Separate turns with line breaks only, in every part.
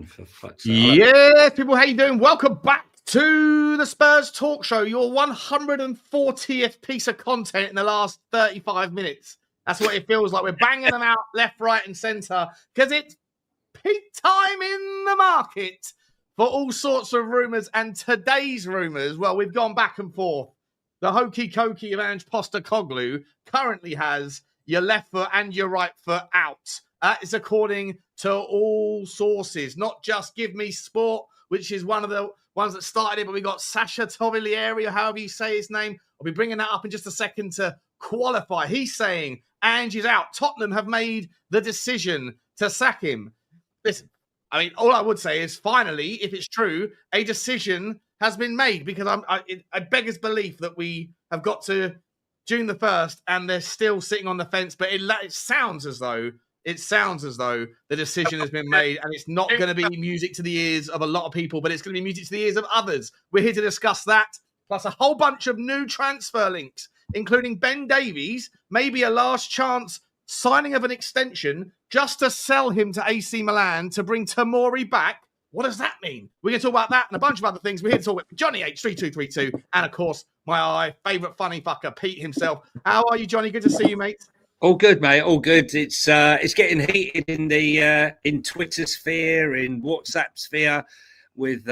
for fuck's sake.
Yeah, people, how you doing? Welcome back to the Spurs Talk Show, your 140th piece of content in the last 35 minutes. That's what it feels like. We're banging them out left, right, and centre because it's peak time in the market for all sorts of rumours. And today's rumours, well, we've gone back and forth. The hokey cokey of Ange Postecoglou currently has your left foot and your right foot out. That is according to all sources, not just Give Me Sport, which is one of the ones that started it, but we got Sasha Toviglieri, or however you say his name. I'll be bringing that up in just a second to qualify. He's saying Ange is out. Tottenham have made the decision to sack him. Listen, I mean, all I would say is finally, if it's true, a decision has been made, because I beggars belief that we have got to June the 1st and they're still sitting on the fence, but it sounds as though the decision has been made, and it's not going to be music to the ears of a lot of people, but it's going to be music to the ears of others. We're here to discuss that, plus a whole bunch of new transfer links, including Ben Davies, maybe a last chance signing of an extension just to sell him to AC Milan to bring Tomori back. What does that mean? We're going to talk about that and a bunch of other things. We're here to talk with Johnny H3232 and, of course, my favourite funny fucker, Pete himself. How are you, Johnny? Good to see you, mate.
All good, mate. All good. It's getting heated in the in Twitter sphere, in WhatsApp sphere, with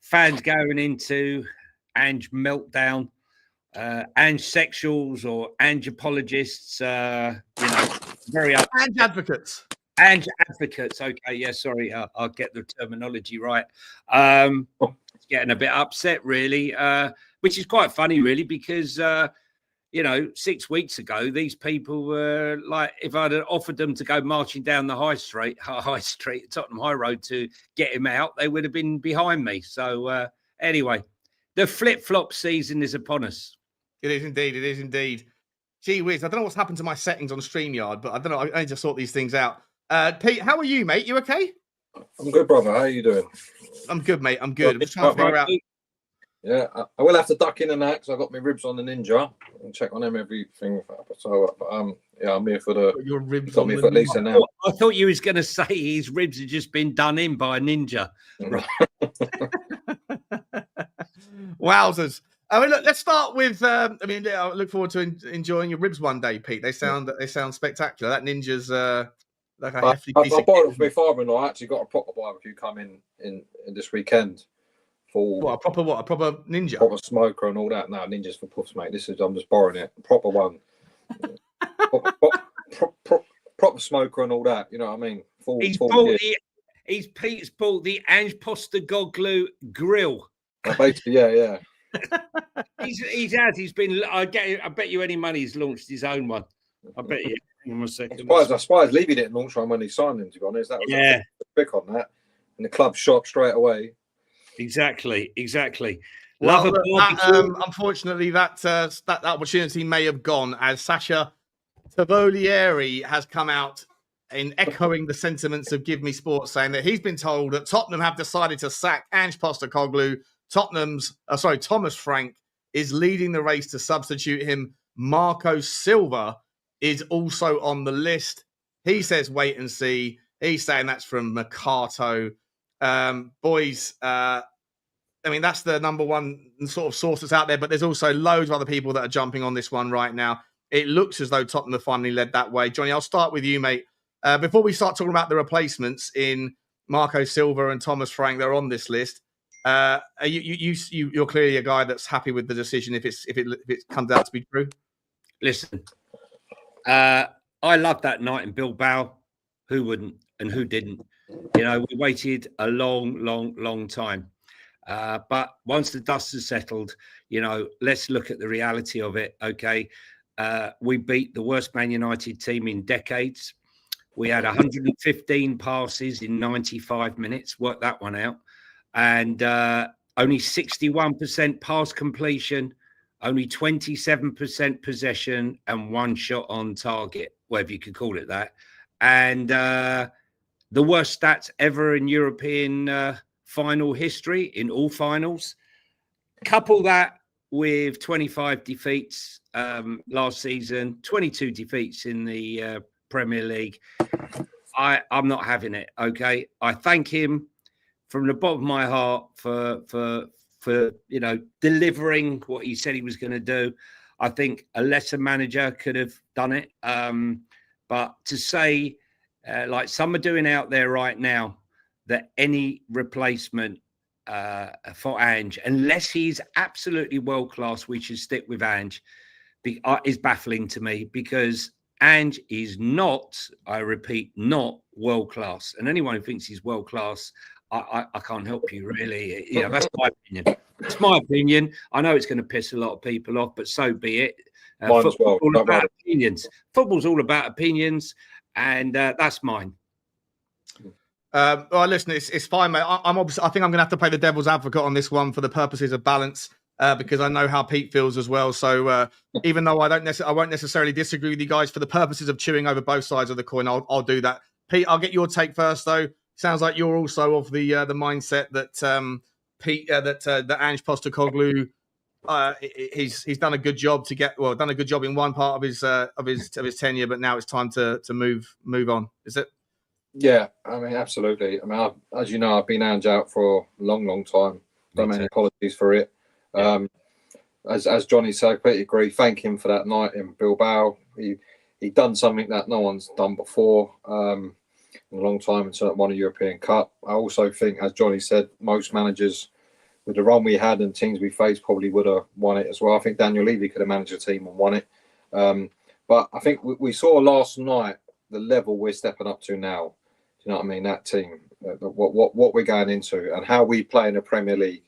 fans going into Ange meltdown, Ange sexuals or Ange apologists. Very up.
Ange advocates.
Ange advocates. Okay, yeah. Sorry, I'll get the terminology right. It's getting a bit upset, really, which is quite funny, really, because. 6 weeks ago, these people were like, if I'd have offered them to go marching down the high street, Tottenham High Road to get him out, they would have been behind me. So anyway, the flip-flop season is upon us.
It is indeed. Gee whiz, I don't know what's happened to my settings on StreamYard, but I don't know. I need to sort these things out. Pete, how are you, mate? You okay?
I'm good, brother. How are you doing?
I'm good, mate. I'm good. I'm just trying to figure out.
Yeah, I will have to duck in and out because I got my ribs on the Ninja and check on them everything. So, yeah, I'm here for the.
Your ribs
got me for Lisa now.
I thought you was going to say his ribs had just been done in by a ninja.
Right.
Wowzers! I mean, look, let's start with. I look forward to enjoying your ribs one day, Pete. They sound spectacular. That ninja's like a hefty piece.
I bought it for my father-in-law. I actually got a proper barbecue coming in this weekend.
A proper ninja?
Proper smoker and all that. No, ninjas for puffs, mate. I'm just borrowing it. Proper one. proper smoker and all that. You know what I mean?
Pete's bought the Ange Postecoglou grill.
Basically, yeah.
He's been. I bet you any money he's launched his own one. I bet you. Hang on a second.
I'm surprised Levy didn't launch one when he signed him. To be honest, that was quick on that, and the club shot straight away.
Exactly.
Well, unfortunately, that opportunity may have gone, as Sasha Toviglieri has come out in echoing the sentiments of Give Me Sport, saying that he's been told that Tottenham have decided to sack Ange Postecoglou. Thomas Frank is leading the race to substitute him. Marco Silva is also on the list. He says wait and see. He's saying that's from Mercato. Boys, that's the number one sort of source that's out there, but there's also loads of other people that are jumping on this one right now. It looks as though Tottenham have finally led that way. Johnny, I'll start with you, mate. Before we start talking about the replacements in Marco Silva and Thomas Frank, they're on this list. You're clearly a guy that's happy with the decision if it comes out to be true.
Listen, I loved that night in Bilbao. Who wouldn't and who didn't? We waited a long time. But once the dust has settled, let's look at the reality of it. Okay. We beat the worst Man United team in decades. We had 115 passes in 95 minutes. Work that one out. And only 61% pass completion, only 27% possession, and one shot on target, whatever you could call it that. And the worst stats ever in European final history, in all finals. Couple that with 25 defeats last season, 22 defeats in the Premier League. I'm not having it. Okay, I thank him from the bottom of my heart for delivering what he said he was going to do. I think a lesser manager could have done it. But to say, like some are doing out there right now, that any replacement for Ange, unless he's absolutely world class, we should stick with Ange, is baffling to me, because Ange is not, I repeat, not world class. And anyone who thinks he's world class, I can't help you, really. That's my opinion. It's my opinion. I know it's going to piss a lot of people off, but so be it. Football's all about opinions. Football's all about opinions, and that's mine.
Well, listen, it's fine, mate. I think I'm going to have to play the devil's advocate on this one for the purposes of balance, because I know how Pete feels as well. So even though I won't necessarily disagree with you guys, for the purposes of chewing over both sides of the coin, I'll do that. Pete, I'll get your take first, though. Sounds like you're also of the mindset that that Ange Postecoglou, he's done a good job done a good job in one part of his tenure, but now it's time to move on. Is it?
Yeah, I mean, absolutely. I mean, as you know, I've been Ange out for a long time. Don't make any apologies for it. Yeah. As Johnny said, I completely agree. Thank him for that night in Bilbao. He done something that no one's done before in a long time, and certainly won a European Cup. I also think, as Johnny said, most managers with the run we had and teams we faced probably would have won it as well. I think Daniel Levy could have managed a team and won it. But I think we saw last night the level we're stepping up to now. Do you know what I mean? That team, what we're going into, and how we play in the Premier League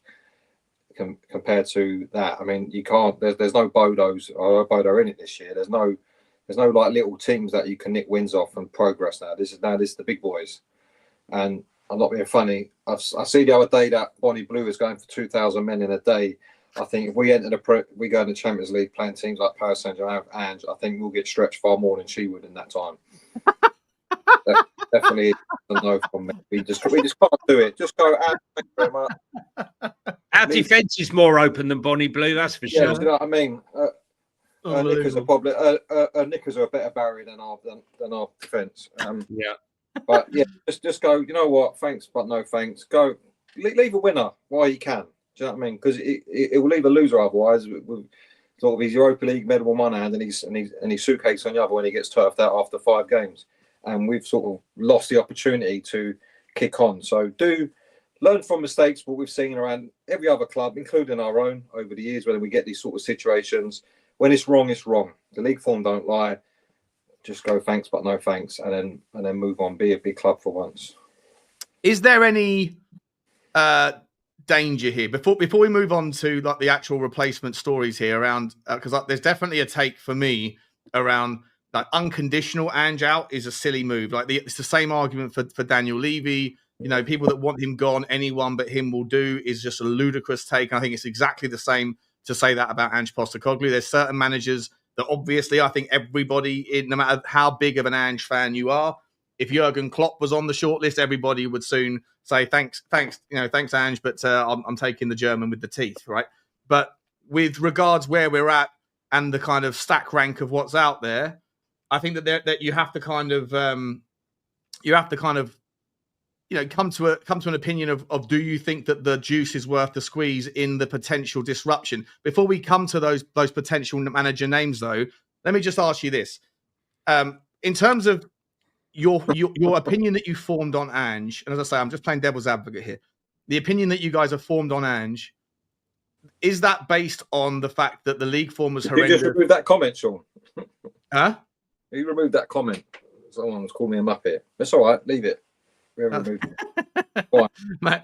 compared to that. I mean, you can't. There's no Bodos or Bodo in it this year. There's no like little teams that you can nick wins off and progress now. This is the big boys, and I'm not being funny. I see the other day that Bonnie Blue is going for 2,000 men in a day. I think if we we go in the Champions League playing teams like Paris Saint-Germain, Ange, I think we'll get stretched far more than she would in that time. Definitely a no from me. We just can't do it. Just go out. Thank you very much.
Our defence is more open than Bonnie Blue, that's for sure.
Yeah, you know what I mean? Knickers are probably knickers are a better barrier than our defence.
Yeah.
But yeah, just go. You know what? Thanks, but no thanks. Go. Leave a winner while you can. Do you know what I mean? Because it will leave a loser otherwise. With sort of his Europa League medal in one hand and his suitcase on the other when he gets turfed out after 5 games. And we've sort of lost the opportunity to kick on. So do learn from mistakes, what we've seen around every other club, including our own, over the years, when we get these sort of situations. When it's wrong, it's wrong. The league form don't lie. Just go thanks, but no thanks, and then move on. Be a big club for once.
Is there any danger here before we move on to like the actual replacement stories here around? Because there's definitely a take for me around. Like unconditional Ange out is a silly move. Like it's the same argument for Daniel Levy. You know, people that want him gone, anyone but him will do, is just a ludicrous take. And I think it's exactly the same to say that about Ange Postecoglou. There's certain managers that obviously I think everybody, no matter how big of an Ange fan you are, if Jurgen Klopp was on the shortlist, everybody would soon say thanks, thanks Ange, but I'm taking the German with the teeth, right? But with regards where we're at and the kind of stack rank of what's out there, I think that you have to kind of come to an opinion of do you think that the juice is worth the squeeze in the potential disruption? Before we come to those potential manager names, though, let me just ask you this: in terms of your opinion that you formed on Ange, and as I say, I'm just playing devil's advocate here. The opinion that you guys have formed on Ange, is that based on the fact that the league form was horrendous?
You just remove that comment, Sean.
Huh?
You removed that comment. Someone's called me a muppet. That's all right. Leave it. We haven't removed it.
Mate,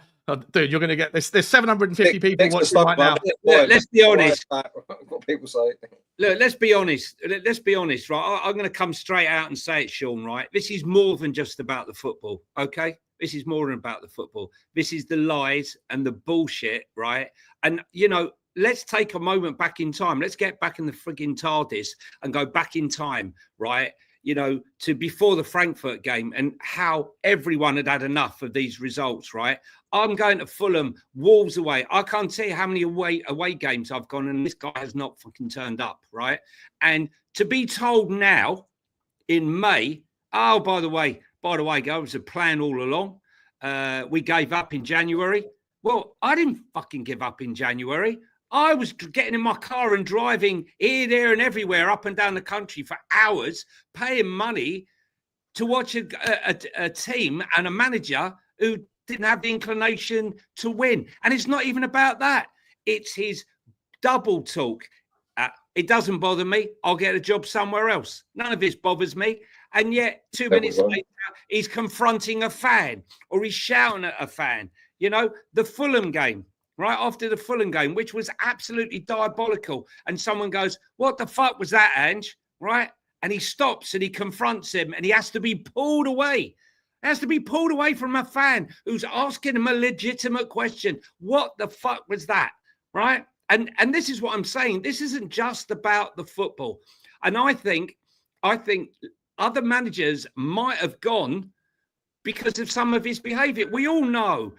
dude, you're going to get this. There's 750 people watching right now.
Let's be honest.
What people say.
Look, let's be honest. Let's be honest, right? I'm going to come straight out and say it, Sean, right? This is more than just about the football, okay? This is more than about the football. This is the lies and the bullshit, right? And, you know, let's take a moment back in time. Let's get back in the frigging TARDIS and go back in time, right? You know, to before the Frankfurt game and how everyone had enough of these results, right? I'm going to Fulham, Wolves away. I can't tell you how many away games I've gone and this guy has not fucking turned up, right? And to be told now in May, oh, by the way, by the way, it was a plan all along. We gave up in January. Well, I didn't fucking give up in January. I was getting in my car and driving here, there, and everywhere, up and down the country for hours, paying money to watch a team and a manager who didn't have the inclination to win. And it's not even about that. It's his double talk. It doesn't bother me. I'll get a job somewhere else. None of this bothers me. And yet 2 minutes later, he's confronting a fan or he's shouting at a fan. You know, the Fulham game, right after the Fulham game, which was absolutely diabolical. And someone goes, what the fuck was that, Ange? Right? And he stops and he confronts him and he has to be pulled away. Has to be pulled away from a fan who's asking him a legitimate question. What the fuck was that? Right? And this is what I'm saying. This isn't just about the football. And I think other managers might have gone because of some of his behavior. We all know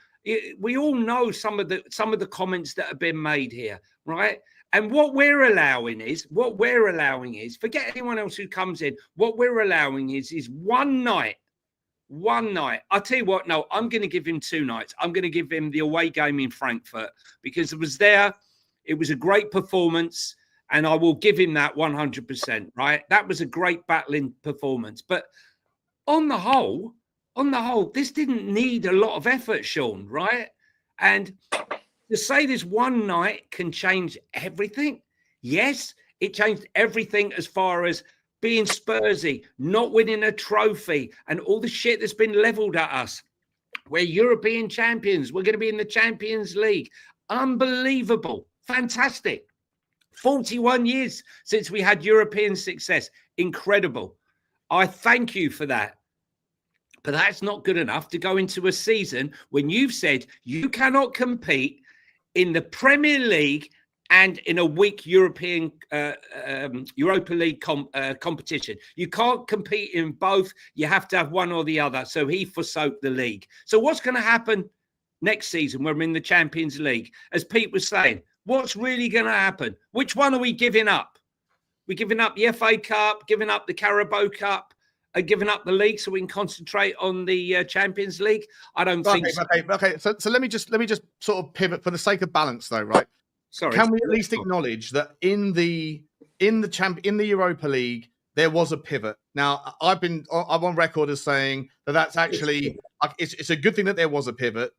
some of the comments that have been made here, right? And what we're allowing is, forget anyone else who comes in, what we're allowing is one night. I'll tell you what, no, I'm going to give him 2 nights. I'm going to give him the away game in Frankfurt because it was there. It was a great performance and I will give him that 100%, right? That was a great battling performance. But on the whole, this didn't need a lot of effort, Sean, right? And to say this one night can change everything. Yes, it changed everything as far as being Spursy, not winning a trophy, and all the shit that's been leveled at us. We're European champions. We're going to be in the Champions League. Unbelievable. Fantastic. 41 years since we had European success. Incredible. I thank you for that. But that's not good enough to go into a season when you've said you cannot compete in the Premier League and in a weak European Europa League competition. You can't compete in both. You have to have one or the other. So he forsook the league. So what's going to happen next season when we're in the Champions League? As Pete was saying, what's really going to happen? Which one are we giving up? We're giving up the FA Cup, giving up the Carabao Cup, and giving up the league so we can concentrate on the Champions League? I don't think so.
Okay. So let me just sort of pivot for the sake of balance, though, right?
Sorry.
Can we at least acknowledge that in the Europa League there was a pivot? Now I'm on record as saying that's actually it's a good thing that there was a pivot,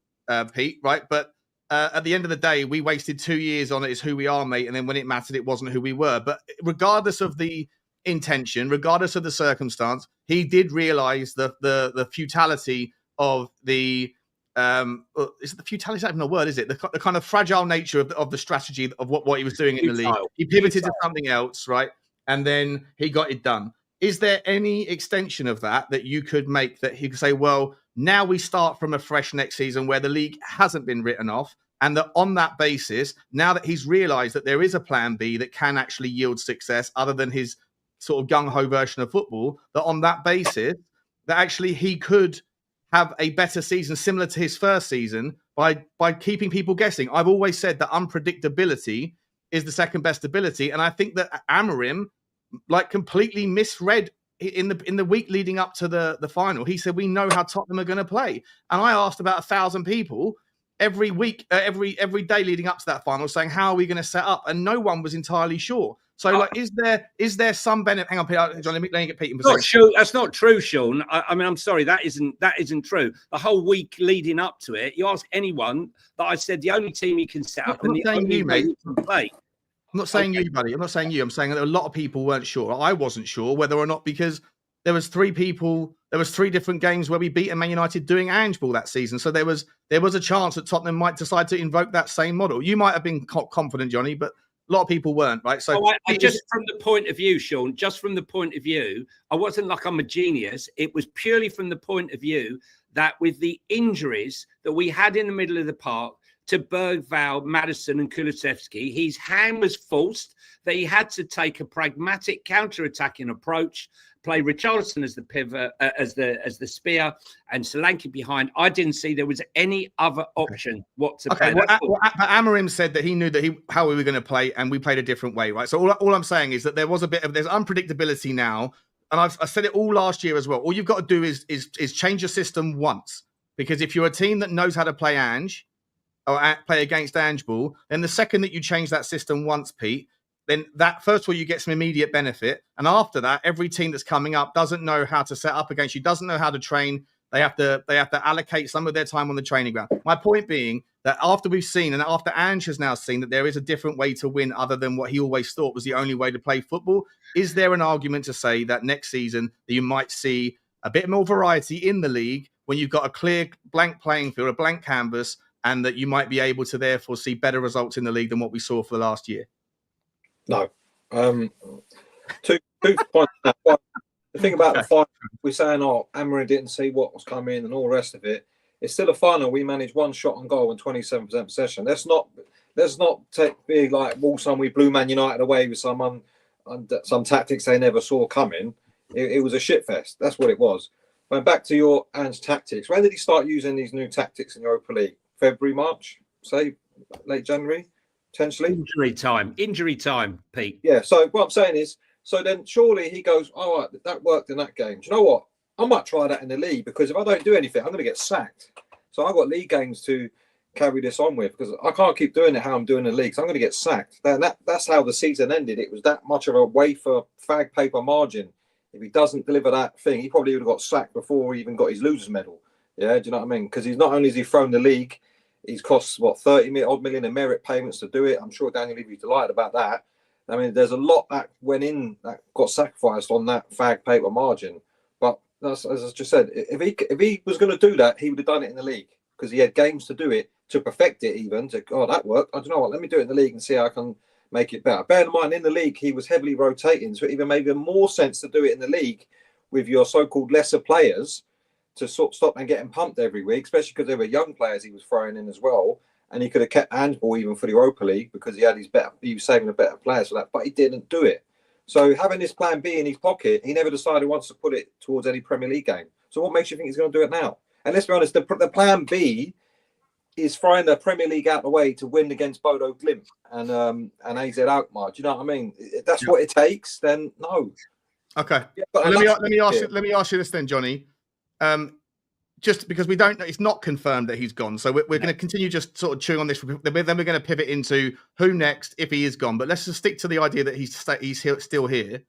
Pete, right? But at the end of the day, we wasted 2 years on it. Is who we are, mate. And then when it mattered, it wasn't who we were. But regardless of the intention, regardless of the circumstance, he did realise the futility of the. Is it the futility? Is that even a word? Is it the kind of fragile nature of the strategy of what he was doing in the league? He pivoted to something else, right? And then he got it done. Is there any extension of that you could make that he could say, well, now we start from a fresh next season where the league hasn't been written off, and that on that basis, now that he's realised that there is a plan B that can actually yield success other than his sort of gung-ho version of football, that on that basis, that actually he could have a better season similar to his first season by keeping people guessing. I've always said that unpredictability is the second best ability. And I think that Amorim completely misread in the week leading up to the final. He said, we know how Tottenham are going to play. And I asked about 1,000 people every week, every day leading up to that final saying, how are we going to set up? And no one was entirely sure. So, is there some benefit? Hang on, Peter, John, let me get Pete in
position. Sure, that's not true, Sean. I mean, I'm sorry, that isn't true. The whole week leading up to it, you ask anyone that I said the only team you can set up and the only way you can play.
I'm not saying you, buddy. I'm not saying you. I'm saying that a lot of people weren't sure. I wasn't sure whether or not because there was 3 different games where we beat Man United doing Ange ball that season. So there was a chance that Tottenham might decide to invoke that same model. You might have been confident, Johnny, but a lot of people weren't, right? So
I just from the point of view, Sean, I wasn't like I'm a genius. It was purely from the point of view that with the injuries that we had in the middle of the park to Berghvall, Maddison and Kulusevski, his hand was forced, that he had to take a pragmatic counter-attacking approach, play Richalison as the pivot, as the spear, and Solanke behind. I didn't see there was any other option what to play.
Amorim said that he knew how we were going to play, and we played a different way, right? So all I'm saying is that there's unpredictability now and I said it all last year as well. All you've got to do is change your system once, because if you're a team that knows how to play Ange or play against Ange ball, then the second that you change that system once, Pete, then that first of all you get some immediate benefit, and after that, every team that's coming up doesn't know how to set up against you, doesn't know how to train. They have to allocate some of their time on the training ground. My point being that after we've seen, and after Ange has now seen that there is a different way to win other than what he always thought was the only way to play football, is there an argument to say that next season that you might see a bit more variety in the league when you've got a clear blank playing field, a blank canvas, and that you might be able to therefore see better results in the league than what we saw for the last year?
No. 2 points. The thing about the final, we're saying, Amorim didn't see what was coming and all the rest of it. It's still a final. We managed 1 shot on goal and 27% possession. Let's not be like Walsall. We blew Man United away with some tactics they never saw coming. It was a shit fest. That's what it was. Going back to your Ange tactics, when did he start using these new tactics in Europa League? February, March, say late January, potentially.
Injury time, Pete.
Yeah. So what I'm saying is, so then surely he goes, all right, that worked in that game. Do you know what? I might try that in the league, because if I don't do anything, I'm going to get sacked. So I've got league games to carry this on with, because I can't keep doing it how I'm doing in the league. So I'm going to get sacked. That's how the season ended. It was that much of a wafer fag paper margin. If he doesn't deliver that thing, he probably would have got sacked before he even got his loser's medal. Yeah, do you know what I mean? Because he's not only has he thrown the league, he's cost, 30 million in merit payments to do it. I'm sure Daniel Levy's delighted about that. I mean, there's a lot that went in that got sacrificed on that fag paper margin. But that's, as I just said, if he was going to do that, he would have done it in the league, because he had games to do it, to perfect it even. That worked. I don't know what. Let me do it in the league and see how I can make it better. Bear in mind, in the league, he was heavily rotating, so it even made even more sense to do it in the league with your so-called lesser players to stop and getting pumped every week, especially because they were young players he was throwing in as well. And he could have kept handball even for the Europa League, because he was saving the better players for that, but he didn't do it. So having this plan B in his pocket, he never decided he wants to put it towards any Premier League game. So what makes you think he's going to do it now? And let's be honest, the plan B is throwing the Premier League out the way to win against Bodo Glimt and AZ Alkmaar. Do you know what I mean? If that's what it takes, then no.
Okay. Yeah, let me ask you this then, Johnny. Just because we don't know, it's not confirmed that he's gone. So we're going to continue just sort of chewing on this. Then we're going to pivot into who next if he is gone. But let's just stick to the idea that he's still here.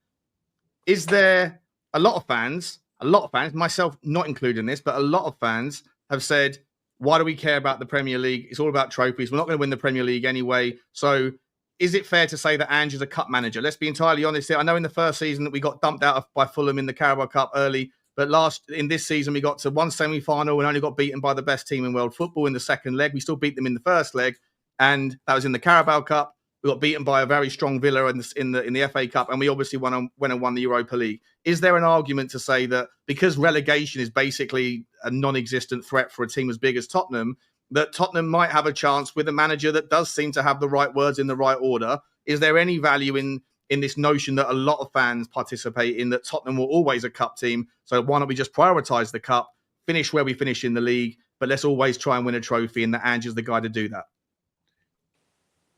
Is there a lot of fans, myself not included in this, but a lot of fans have said, why do we care about the Premier League? It's all about trophies. We're not going to win the Premier League anyway. So is it fair to say that Ange is a cup manager? Let's be entirely honest here. I know in the first season that we got dumped out by Fulham in the Carabao Cup early. But in this season, we got to one semi-final and only got beaten by the best team in world football in the second leg. We still beat them in the first leg, and that was in the Carabao Cup. We got beaten by a very strong Villa in the FA Cup, and we obviously went and won the Europa League. Is there an argument to say that because relegation is basically a non-existent threat for a team as big as Tottenham, that Tottenham might have a chance with a manager that does seem to have the right words in the right order? Is there any value in this notion that a lot of fans participate in, that Tottenham were always a cup team? So why not we just prioritise the cup, finish where we finish in the league, but let's always try and win a trophy, and that Ange is the guy to do that?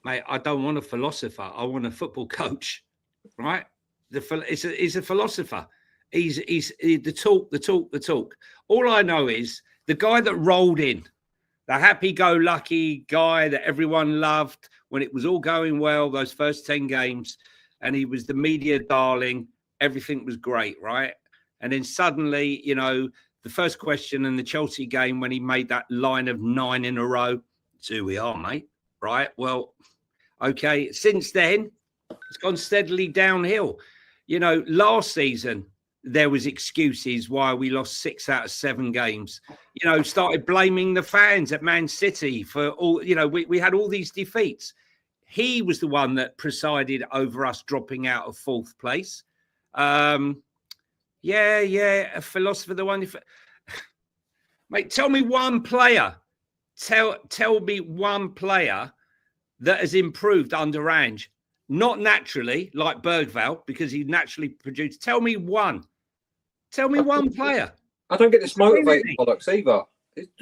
Mate, I don't want a philosopher. I want a football coach, right? He's a philosopher. He's the talk. All I know is the guy that rolled in, the happy-go-lucky guy that everyone loved when it was all going well, those first 10 games, and he was the media darling. Everything was great, right? And then suddenly, the first question in the Chelsea game when he made that line of 9 in a row, that's who we are, mate, right? Well, okay, since then, it's gone steadily downhill. Last season, there was excuses why we lost 6 out of 7 games. Started blaming the fans at Man City for all, we had all these defeats. He was the one that presided over us dropping out of 4th place. A philosopher, the one. Mate, tell me one player. Tell me one player that has improved under Ange. Not naturally, like Berghvall, because he naturally produced. Tell me one. Tell me one player.
I don't get this motivated bollocks either.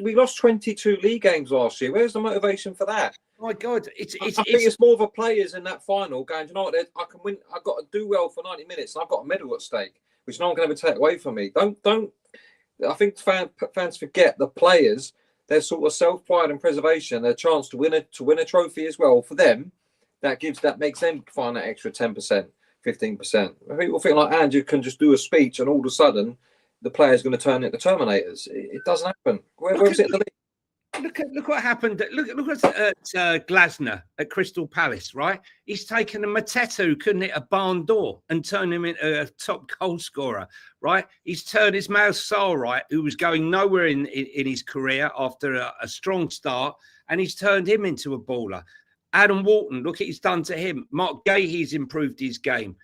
We lost 22 league games last year. Where's the motivation for that?
My God, I think
it's more of a players in that final going, you know what, I can win. I've got to do well for 90 minutes and I've got a medal at stake. which no one can ever take away from me. Don't. I think fans forget the players. Their sort of self-pride and preservation, their chance to win a trophy as well. For them, that makes them find that extra 10%, 15%. People think like Ange can just do a speech and all of a sudden the player's going to turn into Terminators. It doesn't happen. Where was it in the league?
Look what happened. Look at Glasner at Crystal Palace, right? He's taken a Mateta who couldn't hit a barn door and turned him into a top goal scorer, right? He's turned Ismail Sarr, right, who was going nowhere in his career after a strong start, and he's turned him into a baller. Adam Walton, look what he's done to him. Mark Gahey's improved his game.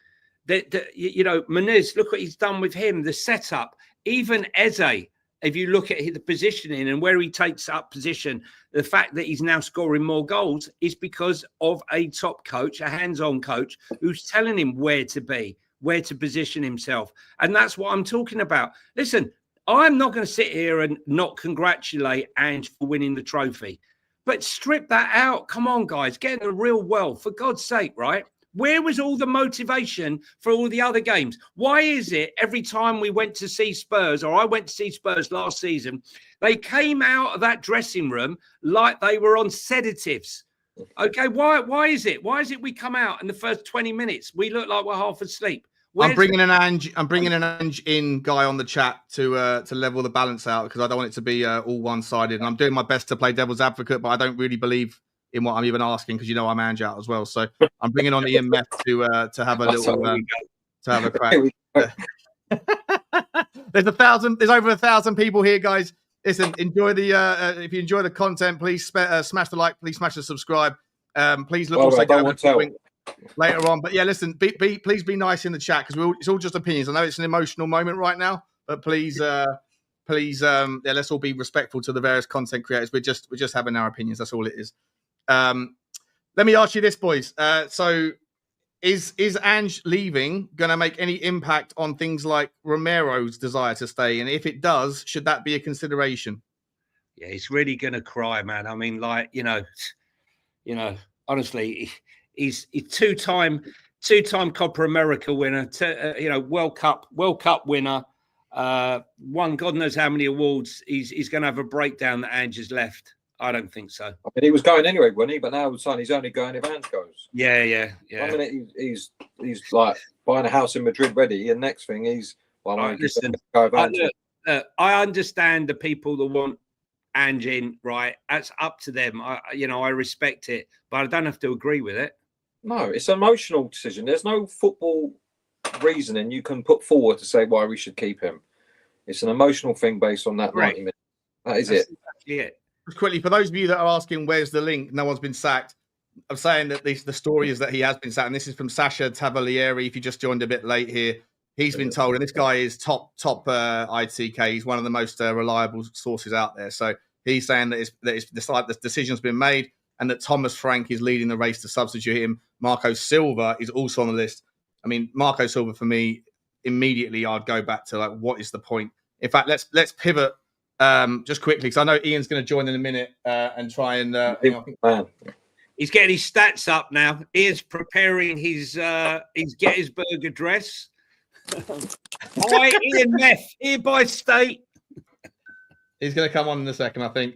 Muniz, look what he's done with him. The setup, even Eze. If you look at the positioning and where he takes up position, the fact that he's now scoring more goals is because of a top coach, a hands-on coach, who's telling him where to be, where to position himself. And that's what I'm talking about. Listen, I'm not going to sit here and not congratulate Ange for winning the trophy, but strip that out. Come on, guys, get in the real world, for God's sake, right? Where was all the motivation for all the other games? Why is it every time we went to see Spurs, or I went to see Spurs last season, they came out of that dressing room like they were on sedatives? Okay, why is it? Why is it we come out in the first 20 minutes, we look like we're half asleep?
I'm bringing an Ange in guy on the chat to level the balance out, because I don't want it to be all one-sided. And I'm doing my best to play devil's advocate, but I don't really believe in what I'm even asking, because you know I'm Ange out as well. So I'm bringing on Ian Meth to have a little to have a crack. There's over 1,000 people here, guys. Listen, enjoy the if you enjoy the content, please smash the like, please smash the subscribe. Please look also later on. But yeah, listen, please be nice in the chat, because it's all just opinions. I know it's an emotional moment right now, but please let's all be respectful to the various content creators. We're just having our opinions. That's all it is. Let me ask you this, boys. So is Ange leaving going to make any impact on things like Romero's desire to stay? And if it does, should that be a consideration?
Yeah, he's really going to cry, man. I mean, like, honestly, he's two-time Copa America winner, World Cup winner, won God knows how many awards. He's going to have a breakdown that Ange has left. I don't think so. I
mean, he was going anyway, wasn't he? But now all of a sudden he's only going if Ange goes.
Yeah.
1 minute he's like buying a house in Madrid ready, and next thing he's
listen. I understand the people that want Ange in, right? That's up to them. I respect it, but I don't have to agree with it.
No, it's an emotional decision. There's no football reasoning you can put forward to say why we should keep him. It's an emotional thing based on that 90 minutes. That's
exactly it.
Just quickly, for those of you that are asking where's the link, no one's been sacked. I'm saying that the story is that he has been sacked, and this is from Sasha Tavalieri. If you just joined a bit late here, he's been told, and this guy is top ITK. He's one of the most reliable sources out there. So he's saying that the decision's been made, and that Thomas Frank is leading the race to substitute him. Marco Silva is also on the list. I mean, Marco Silva, for me, immediately I'd go back to, like, what is the point? In fact, let's pivot just quickly, because I know Ian's going to join in a minute and try and
he's getting his stats up now. Ian's preparing his Gettysburg address. Hi, Ian Meth, here by state.
He's going to come on in a second, I think.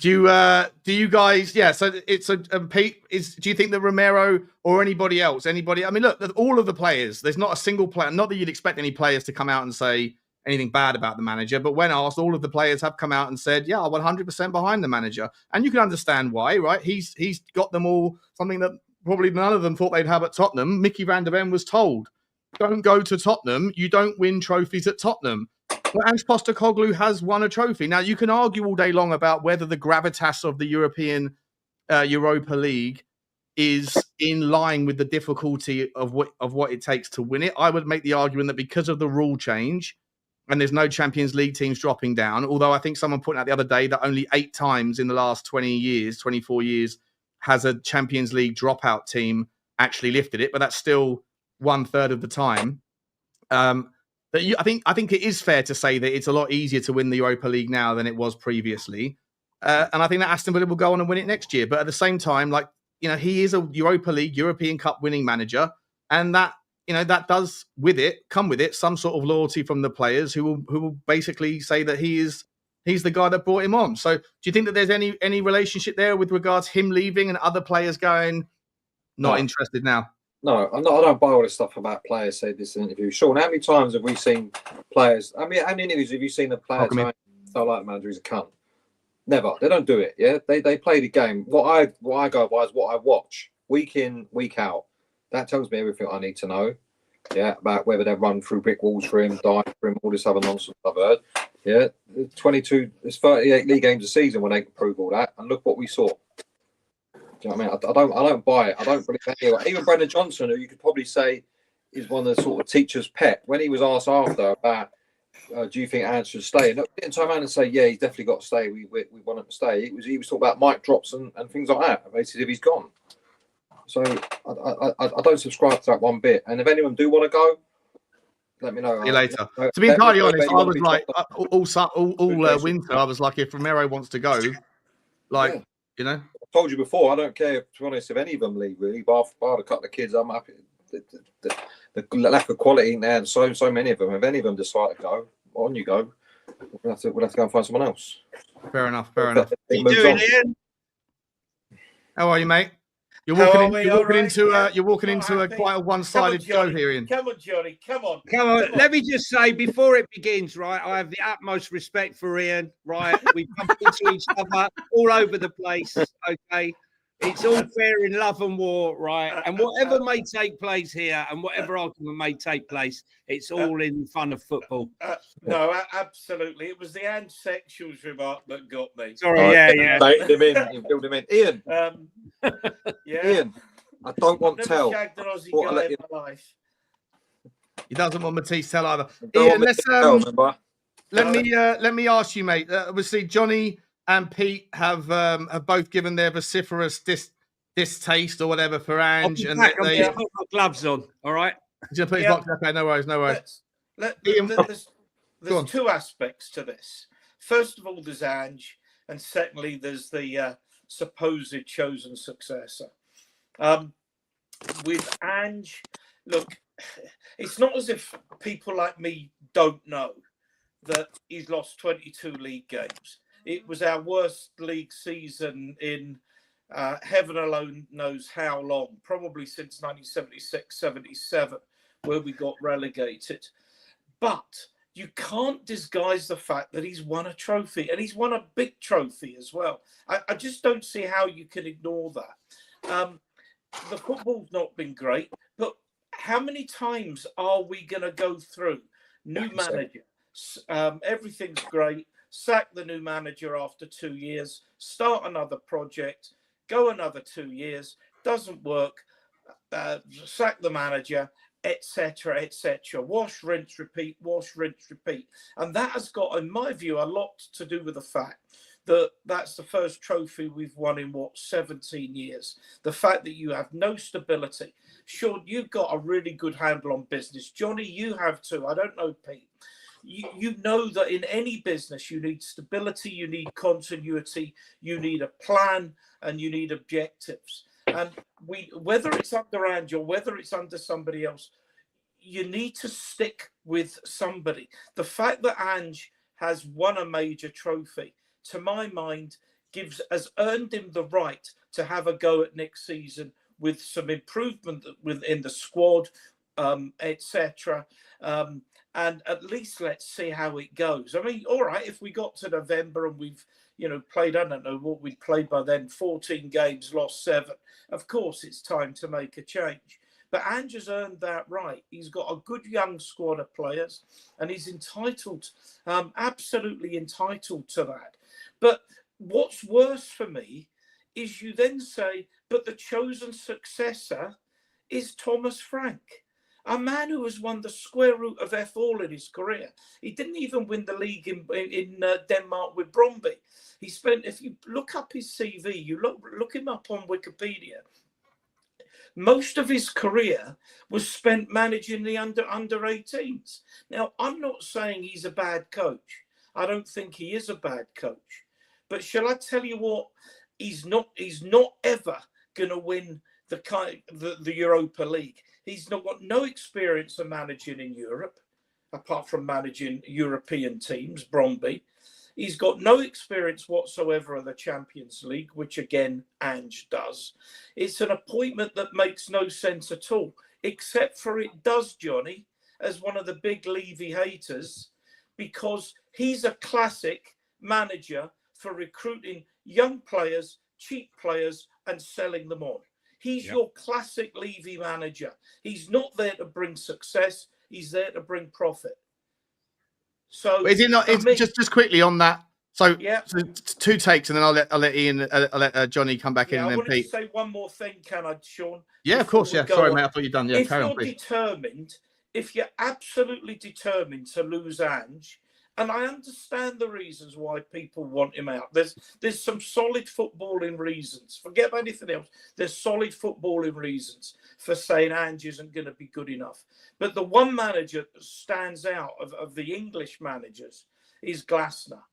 Do you guys? Yeah. So it's Pete. Do you think that Romero or anybody else? I mean, look, all of the players. There's not a single player. Not that you'd expect any players to come out and say anything bad about the manager, but when asked, all of the players have come out and said, "Yeah, I'm 100% behind the manager," and you can understand why, right? He's got them all something that probably none of them thought they'd have at Tottenham. Micky van der Ven was told, "Don't go to Tottenham. You don't win trophies at Tottenham." Well, Ange Postecoglou has won a trophy. Now, you can argue all day long about whether the gravitas of the European Europa League is in line with the difficulty of what it takes to win it. I would make the argument that because of the rule change, and there's no Champions League teams dropping down, although I think someone put out the other day that only 8 times in the last 24 years, has a Champions League dropout team actually lifted it, but that's still 1/3 of the time. I think it is fair to say that it's a lot easier to win the Europa League now than it was previously. And I think that Aston Villa will go on and win it next year. But at the same time, he is a Europa League, European Cup winning manager. And that that does come with it some sort of loyalty from the players who will basically say that he's the guy that brought him on. So do you think that there's any relationship there with regards to him leaving and other players going, not interested now?
No, I don't buy all this stuff about players say this in an interview. Sean, how many times have we seen players? I mean, how many interviews have you seen a player saying, "I like the manager, he's a cunt"? Never. They don't do it. Yeah, they play the game. What I go by is what I watch week in, week out. That tells me everything I need to know. Yeah, about whether they've run through brick walls for him, died for him, all this other nonsense I've heard. Yeah, there's 38 league games a season when they can prove all that, and look what we saw. Do you know what I mean? I don't buy it. I don't believe anyone. Even Brennan Johnson, who you could probably say is one of the sort of teacher's pet, when he was asked after about, do you think Ange should stay? And he didn't turn around and say, yeah, he's definitely got to stay. We want him to stay. He was talking about mic drops and things like that. Basically, if he's gone. So I don't subscribe to that one bit. And if anyone do want to go, let me know.
See you later. To be entirely honest, I was like, all winter, I was like, if Romero wants to go, like, I
told you before, I don't care, to be honest, if any of them leave, really. Bar a couple of kids, I'm happy. The lack of quality in there, and so many of them. If any of them decide to go, on you go. We'll have to go and find someone else.
Fair enough. How are you, mate? You're walking into a quite a one-sided go here, Ian.
Come on, Johnny. Come on.
Let me just say, before it begins, right, I have the utmost respect for Ian, right? We bump into each other all over the place, okay? It's all fair in love and war, right? And whatever may take place here and whatever argument may take place, it's all in fun of football.
No, absolutely. It was the Ange sexuals remark that got me.
Sorry, yeah.
Bait him in. You build him in. Ian. Ian, I don't want to tell.
Shagged an Aussie guy in my life.
He doesn't want Matisse tell either. Ian, let me ask you, mate. Obviously, Johnny and Pete have both given their vociferous distaste or whatever for Ange, and they
put my gloves on. All right,
just put his box. Okay, no worries.
There's two aspects to this. First of all, there's Ange, and secondly, there's the supposed chosen successor. With Ange, look, it's not as if people like me don't know that he's lost 22 league games. It was our worst league season in heaven alone knows how long, probably since 1976-77, where we got relegated. But you can't disguise the fact that he's won a trophy, and he's won a big trophy as well. I just don't see how you can ignore that. The football's not been great, but how many times are we going to go through new manager? Everything's great. Sack the new manager after 2 years, start another project, go another 2 years, doesn't work, sack the manager, etc., etc. Wash, rinse, repeat, wash, rinse, repeat. And that has got, in my view, a lot to do with the fact that that's the first trophy we've won in, 17 years. The fact that you have no stability. Sean, you've got a really good handle on business. Johnny, you have too. I don't know, Pete. You know that in any business, you need stability, you need continuity, you need a plan, and you need objectives. And whether it's under Ange or whether it's under somebody else, you need to stick with somebody. The fact that Ange has won a major trophy, to my mind, has earned him the right to have a go at next season with some improvement within the squad, etc. And at least let's see how it goes. I mean, all right, if we got to November and we've, played, I don't know what we'd played by then, 14 games, lost 7. Of course, it's time to make a change. But Ange has earned that right. He's got a good young squad of players, and he's entitled, absolutely entitled to that. But what's worse for me is you then say, but the chosen successor is Thomas Frank. A man who has won the square root of F all in his career. He didn't even win the league in Denmark with Brøndby. He spent, if you look up his CV, you look him up on Wikipedia, most of his career was spent managing the under 18s. Now, I'm not saying he's a bad coach. I don't think he is a bad coach. But shall I tell you what? He's not ever going to win the Europa League. He's not got no experience of managing in Europe, apart from managing European teams, Bromby. He's got no experience whatsoever of the Champions League, which again, Ange does. It's an appointment that makes no sense at all, except for it does, Johnny, as one of the big Levy haters, because he's a classic manager for recruiting young players, cheap players, and selling them on. He's your classic Levy manager. He's not there to bring success. He's there to bring profit. So
is it not? It's just quickly on that. So,
yeah.
So 2 takes, and then I'll let Ian, I'll let Johnny come back in, and
I
then
wanted
Pete.
to say one more thing, can I, Sean?
Yeah, of course. Yeah, sorry, mate. I thought you'd done. Yeah,
if
carry
you're
on, please.
determined, if you're absolutely determined to lose Ange, and I understand the reasons why people want him out. There's some solid footballing reasons. Forget about anything else. There's solid footballing reasons for saying Ange isn't going to be good enough. But the one manager that stands out of the English managers is Glasner.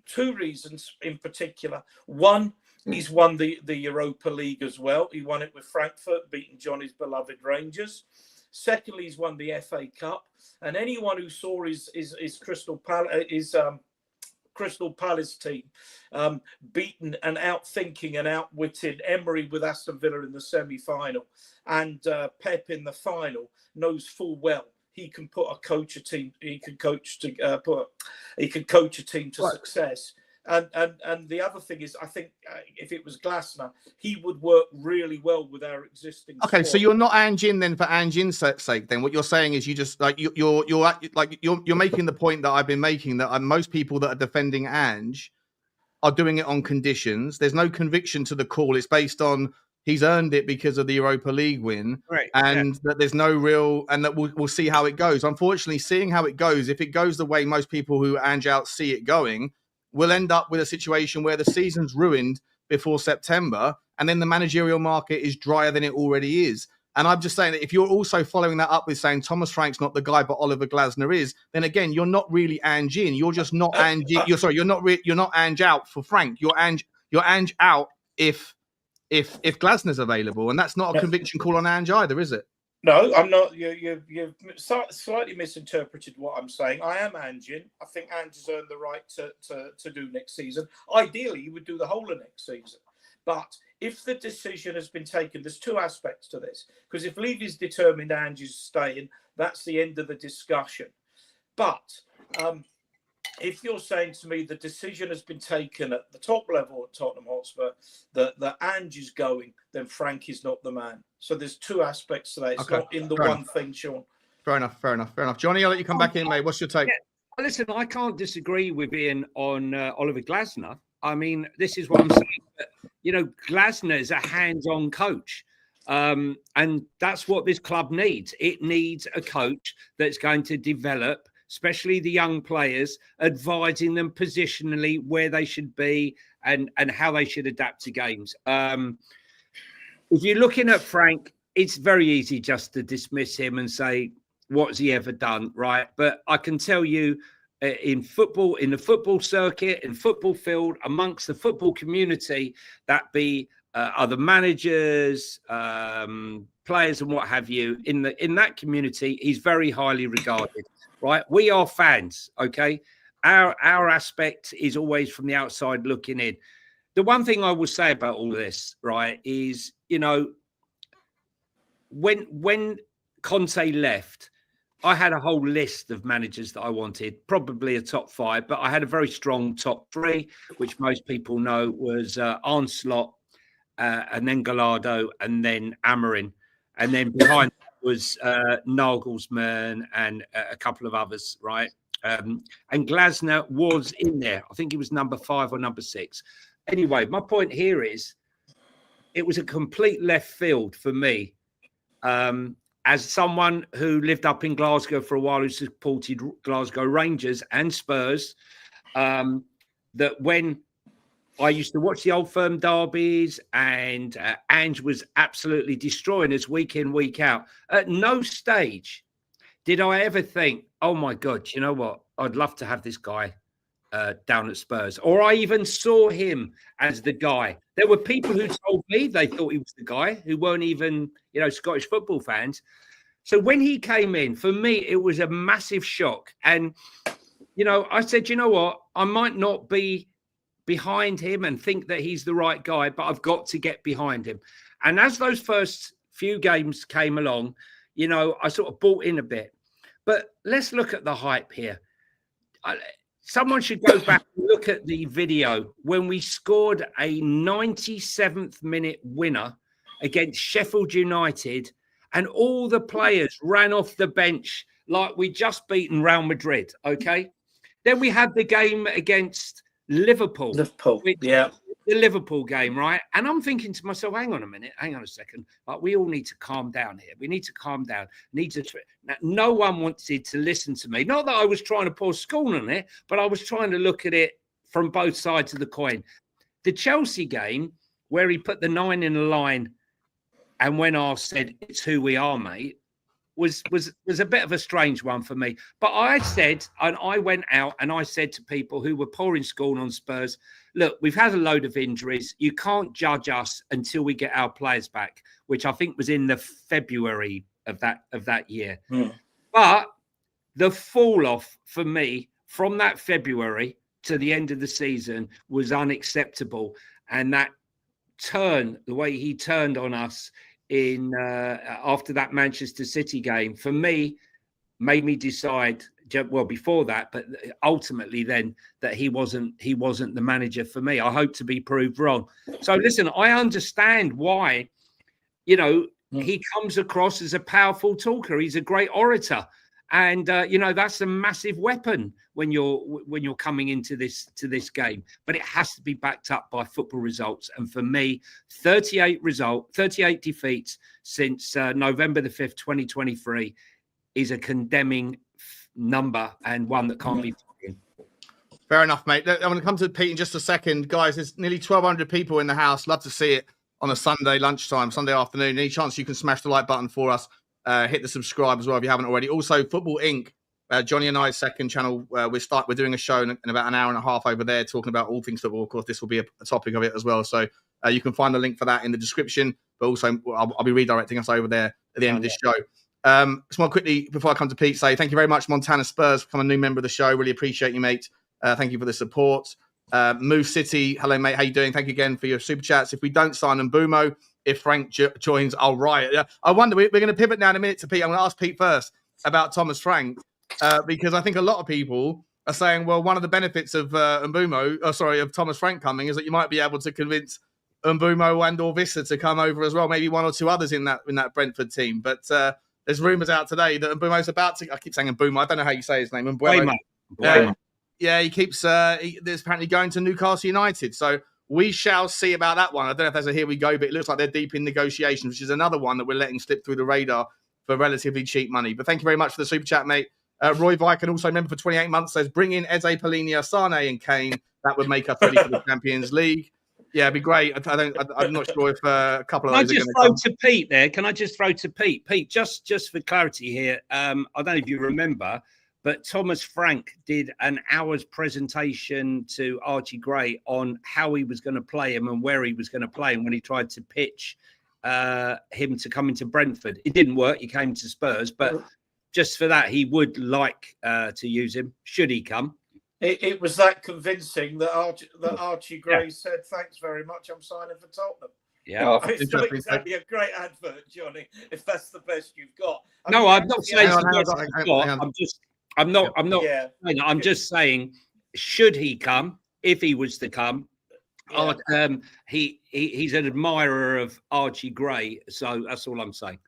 2 reasons in particular. One, he's won the Europa League as well. He won it with Frankfurt, beating Johnny's beloved Rangers. Secondly, he's won the FA Cup. And anyone who saw his Crystal Palace team beaten and outthinking and outwitted Emery with Aston Villa in the semi-final and Pep in the final knows full well he can put a team. He can coach a team to success. And the other thing is, I think if it was Glasner, he would work really well with our existing.
Okay,
squad.
so you're not Ange in then for Ange in's sake. Then what you're saying is you just like you're making the point that I've been making, that most people that are defending Ange are doing it on conditions. There's no conviction to the call. It's based on he's earned it because of the Europa League win,
right?
And that there's no real, and that we'll see how it goes. Unfortunately, seeing how it goes, if it goes the way most people who Ange out see it going, we'll end up with a situation where the season's ruined before September, and then the managerial market is drier than it already is. And I'm just saying that if you're also following that up with saying Thomas Frank's not the guy, but Oliver Glasner is, then again, you're not really Ange in. You're just not Ange. You're not Ange out for Frank. You're Ange out if Glasner's available, and that's not a conviction call on Ange either, is it?
No, I'm not. You've slightly misinterpreted what I'm saying. I am Ange in. I think Ange has earned the right to do next season. Ideally, he would do the whole of next season. But if the decision has been taken, there's 2 aspects to this. Because if Levy's determined Ange is staying, that's the end of the discussion. But if you're saying to me the decision has been taken at the top level at Tottenham Hotspur that Ange is going, then Frank is not the man. So there's 2 aspects to that. It's not in the one thing, Sean.
Fair enough. Johnny, I'll let you come back in, mate. What's your take?
Yeah. Listen, I can't disagree with Ian on Oliver Glasner. I mean, this is what I'm saying. Glasner is a hands-on coach. And that's what this club needs. It needs a coach that's going to develop, especially the young players, advising them positionally where they should be and how they should adapt to games. If you're looking at Frank, it's very easy just to dismiss him and say, what's he ever done, right? But I can tell you in football, in the football circuit, in football field, amongst the football community, that be other managers, players and what have you, in that community, he's very highly regarded. Right, we are fans. Okay, our aspect is always from the outside looking in. The one thing I will say about all this, right, is when Conte left, I had a whole list of managers that I wanted, probably a top 5, but I had a very strong top 3, which most people know was Arne Slot, and then Gallardo, and then Amorim, and then behind was Nagelsmann and a couple of others, right? And Glasner was in there. I think he was number 5 or number 6. Anyway, my point here is it was a complete left field for me. As someone who lived up in Glasgow for a while, who supported Glasgow Rangers and Spurs, that when I used to watch the Old Firm derbies and Ange was absolutely destroying us week in, week out. At no stage did I ever think, oh, my God, you know what? I'd love to have this guy down at Spurs, or I even saw him as the guy. There were people who told me they thought he was the guy, who weren't even, Scottish football fans. So when he came in, for me, it was a massive shock. And, I said, you know what? I might not be behind him and think that he's the right guy, but I've got to get behind him. And as those first few games came along, I sort of bought in a bit. But let's look at the hype here. Someone should go back and look at the video when we scored a 97th minute winner against Sheffield United, and all the players ran off the bench like we just beaten Real Madrid. Okay. Then we had the game against Liverpool. The Liverpool game, right? And I'm thinking to myself, hang on a second. Like, we all need to calm down here. We need to calm down. No one wanted to listen to me. Not that I was trying to pour scorn on it, but I was trying to look at it from both sides of the coin. The Chelsea game, where he put the 9 in the line, and when I said, it's who we are, mate, was a bit of a strange one for me. But I said, and I went out and I said to people who were pouring scorn on Spurs, look, we've had a load of injuries. You can't judge us until we get our players back, which I think was in the February of that year. But the fall off for me from that February to the end of the season was unacceptable. And that turn, the way he turned on us in after that Manchester City game, for me, made me decide, well, before that, but ultimately then, that he wasn't the manager for me. I hope to be proved wrong. So listen, I understand why, he comes across as a powerful talker. He's a great orator. And, that's a massive weapon when you're coming into this game. But it has to be backed up by football results. And for me, 38 defeats since November the 5th, 2023 is a condemning number, and one that can't be taken.
Fair enough, mate. I'm going to come to Pete in just a second. Guys, there's nearly 1,200 people in the house. Love to see it on a Sunday lunchtime, Sunday afternoon. Any chance you can smash the like button for us? Hit the subscribe as well if you haven't already. Also, Football Inc., Johnny and I's second channel. We're doing a show in about an hour and a half over there, talking about all things football. Of course, this will be a topic of it as well. So you can find the link for that in the description. But also, I'll be redirecting us over there at the end of this show. Just want to quickly, before I come to Pete, say thank you very much, Montana Spurs, for becoming a new member of the show. Really appreciate you, mate. Thank you for the support. Move City, hello, mate. How you doing? Thank you again for your super chats. If we don't sign Mbumo, if Frank joins, I'll riot. I wonder, we're going to pivot now in a minute to Pete. I'm going to ask Pete first about Thomas Frank, because I think a lot of people are saying, well, one of the benefits of of Thomas Frank coming is that you might be able to convince Mbumo and or Vissa to come over as well, maybe one or two others in that Brentford team. But there's rumours out today that Mbumo's about to. I keep saying Mbumo. I don't know how you say his name. Mbumo. Yeah, he keeps. There's apparently going to Newcastle United. So we shall see about that one. I don't know if there's a here we go, but it looks like they're deep in negotiations, which is another one that we're letting slip through the radar for relatively cheap money. But thank you very much for the super chat, mate. Roy Viken, also a member for 28 months, says bring in Eze, Polinia, Sane, and Kane. That would make us ready for the Champions League. Yeah, it'd be great. I'm not sure if a couple of those are going to come.
Pete there? Can I just throw to Pete? Pete, just for clarity here, I don't know if you remember, but Thomas Frank did an hour's presentation to Archie Gray on how he was going to play him and where he was going to play him when he tried to pitch him to come into Brentford. It didn't work. He came to Spurs, but just for that, he would like to use him should he come.
It was that convincing that Archie Gray said, thanks very much, I'm signing for Tottenham.
Yeah,
it's not exactly a great advert, Johnny, if that's the best you've got.
I'm not saying I'm just saying, should he come, if he was to come, he's an admirer of Archie Gray, so that's all I'm saying.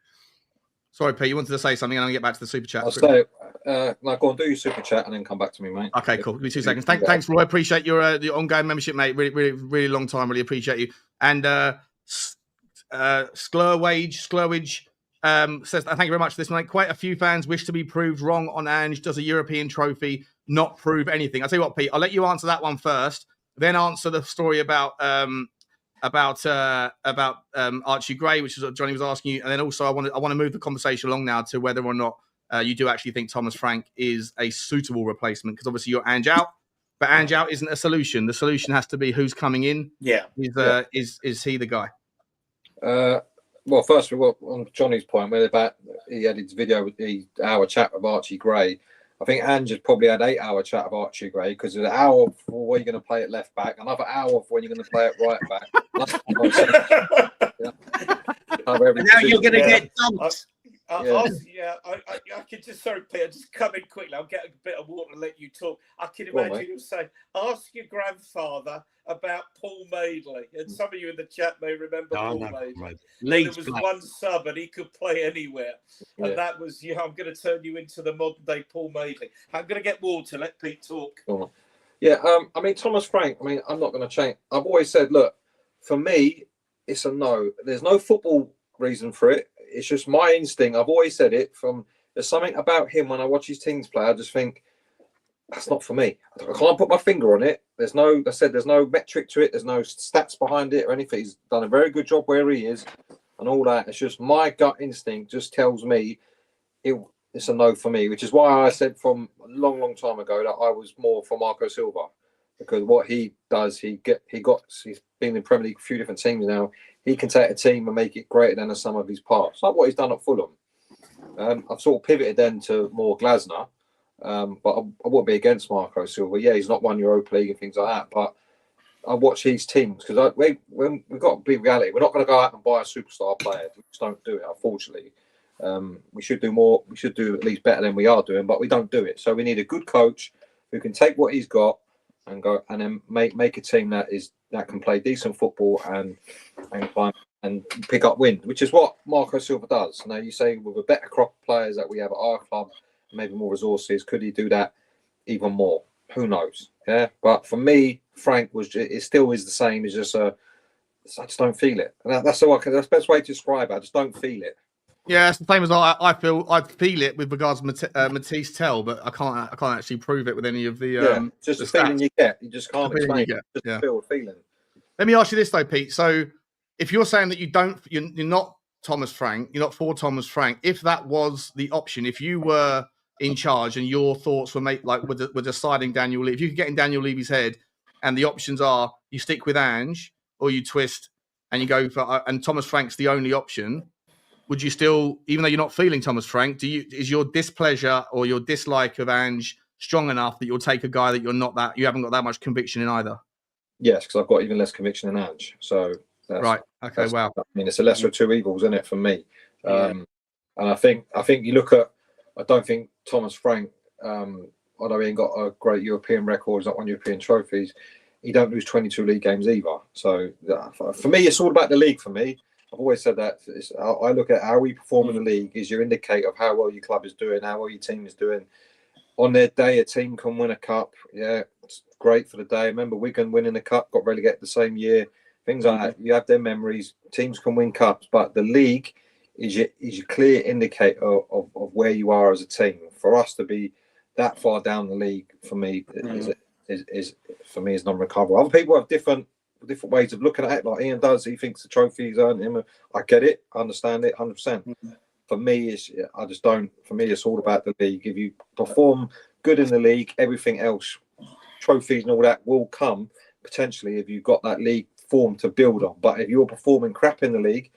Sorry, Pete, you wanted to say something, and I'll get back to the super chat.
I'll say, go on, do your super chat, and then come back to me, mate.
Okay, cool. Give me 2 seconds. Thanks, Roy. Appreciate your ongoing membership, mate. Really, really, really long time. Really appreciate you. And Sklurwage says, thank you very much for this, mate. Quite a few fans wish to be proved wrong on Ange. Does a European trophy not prove anything? I'll tell you what, Pete, I'll let you answer that one first, then answer the story about Archie Gray, which is what Johnny was asking you, and then also I want to move the conversation along now to whether or not you do actually think Thomas Frank is a suitable replacement, because obviously you're Ange out, But Ange out isn't a solution. The solution has to be who's coming in.
Yeah.
Is he the guy?
Well, first of all, on Johnny's point, where he had his video with the hour chat with Archie Gray. I think Ange has probably had 8 hour chat of Archie Gray because there's an hour for when you're going to play at left back, another hour for when you're going to play at right back.
Now you're going to get dumped.
I can just, sorry, Peter, just come in quickly. I'll get a bit of water and let you talk. I can imagine you say, ask your grandfather about Paul Madeley. And some of you in the chat may remember Paul Madeley. There was one sub and he could play anywhere. And that was, I'm going to turn you into the modern day Paul Madeley. I'm going to get water. Let Pete talk.
Yeah, I mean, Thomas Frank, I'm not going to change. I've always said, look, for me, it's a no. There's no football reason for it. It's just my instinct. I've always said it. There's something about him when I watch his teams play. I just think that's not for me. I can't put my finger on it. There's no metric to it. There's no stats behind it or anything. He's done a very good job where he is and all that. It's just my gut instinct just tells me it's a no for me, which is why I said from a long, long time ago that I was more for Marco Silva, because what he does, he's been in Premier League a few different teams now. He can take a team and make it greater than the sum of his parts. Like what he's done at Fulham. I've sort of pivoted then to more Glasner, but I wouldn't be against Marco Silva. Yeah, he's not won Europa League and things like that, but I watch these teams because we've got to be reality. We're not going to go out and buy a superstar player. We just don't do it, unfortunately. We should do more. We should do at least better than we are doing, but we don't do it. So we need a good coach who can take what he's got and go and then make a team that can play decent football and pick up wins, which is what Marco Silva does. Now you say with a better crop of players that we have at our club, maybe more resources, could he do that even more? Who knows? Yeah, but for me, Frank it still is the same. It's just I just don't feel it. And that's that's the best way to describe it. I just don't feel it.
Yeah, it's the same as I feel it with regards to Matisse Tell, but I can't actually prove it with any of the
just
the
the feeling
stats.
you get. You just can't explain it. Just feel a feeling.
Let me ask you this though, Pete. So if you're saying that you're not Thomas Frank, you're not for Thomas Frank. If that was the option, if you were in charge and your thoughts were deciding Daniel Levy, if you could get in Daniel Levy's head, and the options are you stick with Ange or you twist and you go for and Thomas Frank's the only option. Would you still, even though you're not feeling Thomas Frank, is your displeasure or your dislike of Ange strong enough that you'll take a guy that you haven't got that much conviction in either?
Yes, because I've got even less conviction in Ange. So
right, okay, wow.
I mean, it's a lesser of two evils, isn't it, for me? And I think you look at. I don't think Thomas Frank, although he ain't got a great European record, he's not won European trophies. He don't lose 22 league games either. So for me, it's all about the league. For me. I've always said that. I look at how we perform in the league is your indicator of how well your club is doing, how well your team is doing. On their day, a team can win a cup. Yeah, it's great for the day. Remember, Wigan winning the cup, got relegated the same year. Things like that. You have their memories. Teams can win cups, but the league is your clear indicator of where you are as a team. For us to be that far down the league, for me, is non-recoverable. Other people have different ways of looking at it, like Ian does. He thinks the trophies earned him. I get it, I understand it 100%. For me, it's all about the league. If you perform good in the league, everything else, trophies and all that, will come potentially if you've got that league form to build on. But if you're performing crap in the league,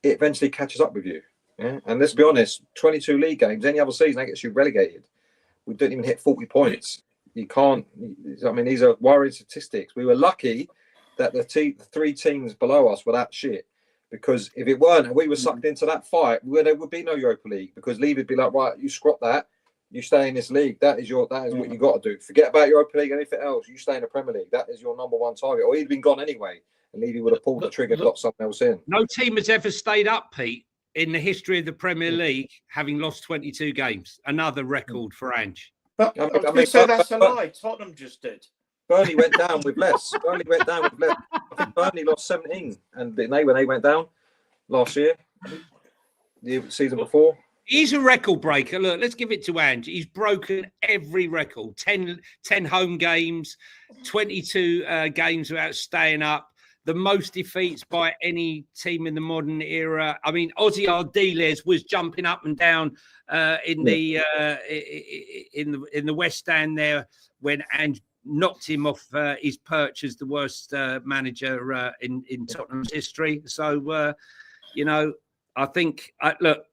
it eventually catches up with you. Yeah? And let's be honest, 22 league games, any other season that gets you relegated. We didn't even hit 40 points. You can't. I mean, these are worrying statistics. We were lucky that the three teams below us were that shit, because if it weren't and we were sucked into that fight, there would be no Europa League, because Levy would be like, right, you scrap that, you stay in this league, that is what you got to do. Forget about Europa League, anything else, you stay in the Premier League, that is your number one target. Or he'd been gone anyway and Levy would have pulled the trigger and got someone else in.
No team has ever stayed up, Pete, in the history of the Premier League, having lost 22 games. Another record for Ange.
But so that's a lie. Tottenham just did.
Burnley went down with less. I think Burnley lost 17, and when they went down last year, the season before.
He's a record breaker. Look, let's give it to Ange. He's broken every record. 10 home games, 22 games without staying up. The most defeats by any team in the modern era. I mean, Ozzy Ardiles was jumping up and down in the West Stand there when Ange knocked him off his perch as the worst manager in Tottenham's history. So, you know, I think, look,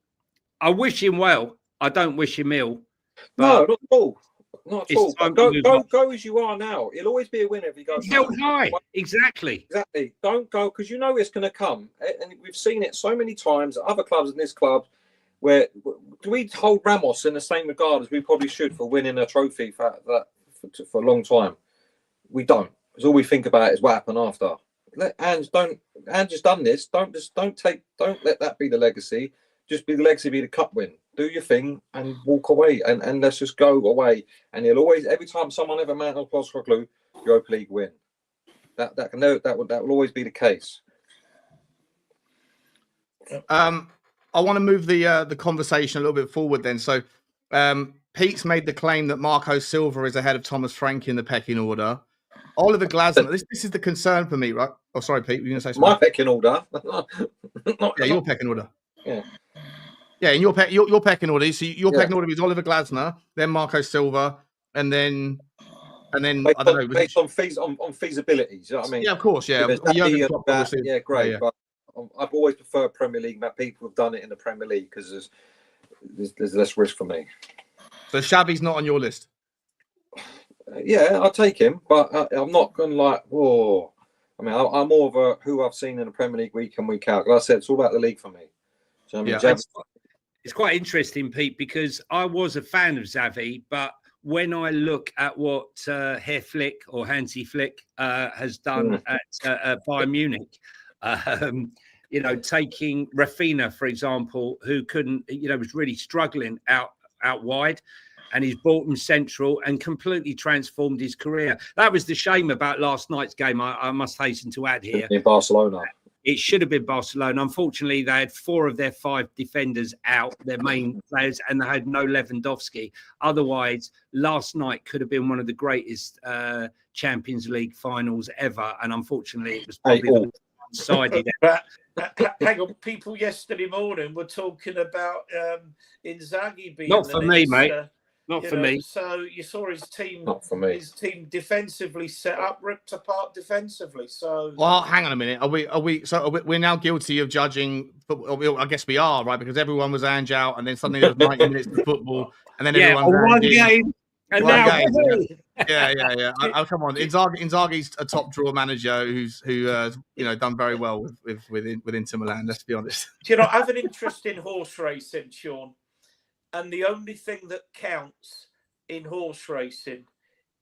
I wish him well. I don't wish him ill.
No, not at all. Not at all. Go as you are now. He'll always be a winner if he goes
held high. Exactly.
Don't go, because you know it's going to come. And we've seen it so many times at other clubs in this club where do we hold Ramos in the same regard as we probably should for winning a trophy for a long time? We don't. Because all we think about is what happened after. Let Ange has done this. Don't let that be the legacy. Just be the legacy, be the cup win. Do your thing and walk away, and let's just go away. And he'll always, every time someone ever man or Postcoglu, Europa League win. That will always be the case.
I want to move the conversation a little bit forward then. So Pete's made the claim that Marco Silva is ahead of Thomas Frank in the pecking order. Oliver Glasner, this is the concern for me, right? Oh, sorry, Pete, were you going to say something?
My pecking order.
Your pecking order.
Yeah.
Yeah, and your pecking order. So your pecking order is Oliver Glasner, then Marco Silva, and then I don't know.
Based on feasibilities, you know what I mean?
Yeah, of course. Yeah,
great. Yeah. But I've always preferred Premier League. That people have done it in the Premier League because there's less risk for me.
So Xavi's not on your list.
Yeah, I'll take him, but I'm not going to like. Whoa. I mean, I'm more of a who I've seen in the Premier League week in, week out. Like I said, it's all about the league for me. So, I mean,
it's quite interesting, Pete, because I was a fan of Xavi, but when I look at what Herr Flick or Hansi Flick has done at Bayern Munich, you know, taking Rafinha, for example, who couldn't, you know, was really struggling out wide, and he's brought him central and completely transformed his career. That was the shame about last night's game, I must hasten to add here.
In Barcelona.
It should have been Barcelona. Unfortunately, they had 4 of their 5 defenders out, their main players, and they had no Lewandowski. Otherwise, last night could have been one of the greatest Champions League finals ever. And unfortunately, it was probably one-sided.
Hang on, people yesterday morning were talking about Inzaghi being
not for me, mate. Not for me.
So you saw his team.
Not for me.
His team defensively set up, ripped apart defensively. So
well, hang on a minute. We're now guilty of judging? I guess we are, right? Because everyone was Ange out, and then suddenly there was 90 minutes of football, and then everyone
one game. And now,
yeah. Come on, Inzaghi's a top draw manager who done very well with Inter Milan. Let's be honest.
Do you know, I have an interest in horse racing, Sean. And the only thing that counts in horse racing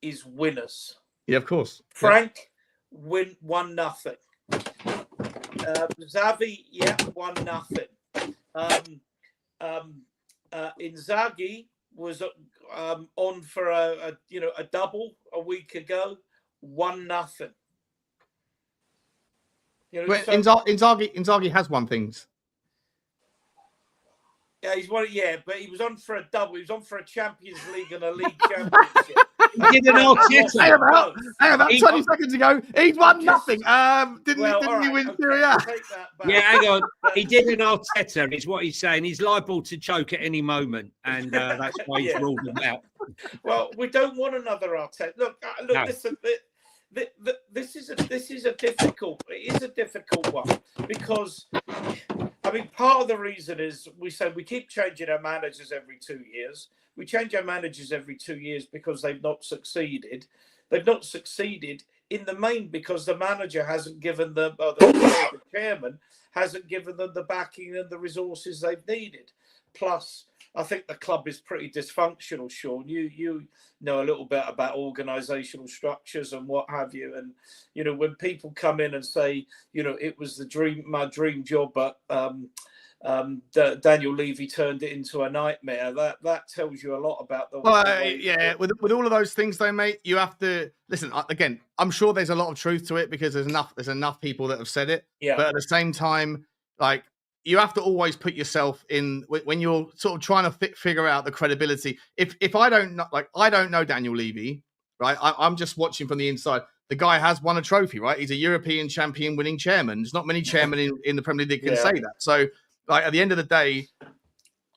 is winners.
Yeah, of course.
Frank won 1-0. Xavi, 1-0. Inzaghi was on for a double a week ago, 1-0. You know,
Inzaghi has won things.
Yeah, but he was on for a double. He was on for a Champions League and a League Championship.
He did an Arteta.
Hang about 20 seconds ago, he'd won nothing. Didn't he win Serie A?
Yeah, hang on. He did an Arteta, is what he's saying. He's liable to choke at any moment, and that's why he's ruled him out.
Well, we don't want another Arteta. Look,
no.
Listen. This is a difficult one because I mean part of the reason is we keep changing our managers every 2 years. We change our managers every 2 years because they've not succeeded. They've not succeeded in the main because the manager hasn't given them, or the chairman hasn't given them the backing and the resources they've needed. Plus, I think the club is pretty dysfunctional, Sean. You know a little bit about organisational structures and what have you. And, you know, when people come in and say, you know, it was my dream job, but Daniel Levy turned it into a nightmare, that tells you a lot about the way.
Yeah, with all of those things though, mate, you have to listen. Again, I'm sure there's a lot of truth to it because there's enough people that have said it.
Yeah.
But at the same time, like, you have to always put yourself in when you're sort of trying to figure out the credibility. If I don't know Daniel Levy, right? I'm just watching from the inside. The guy has won a trophy, right? He's a European champion winning chairman. There's not many chairmen in the Premier League that can say that. So, like, at the end of the day,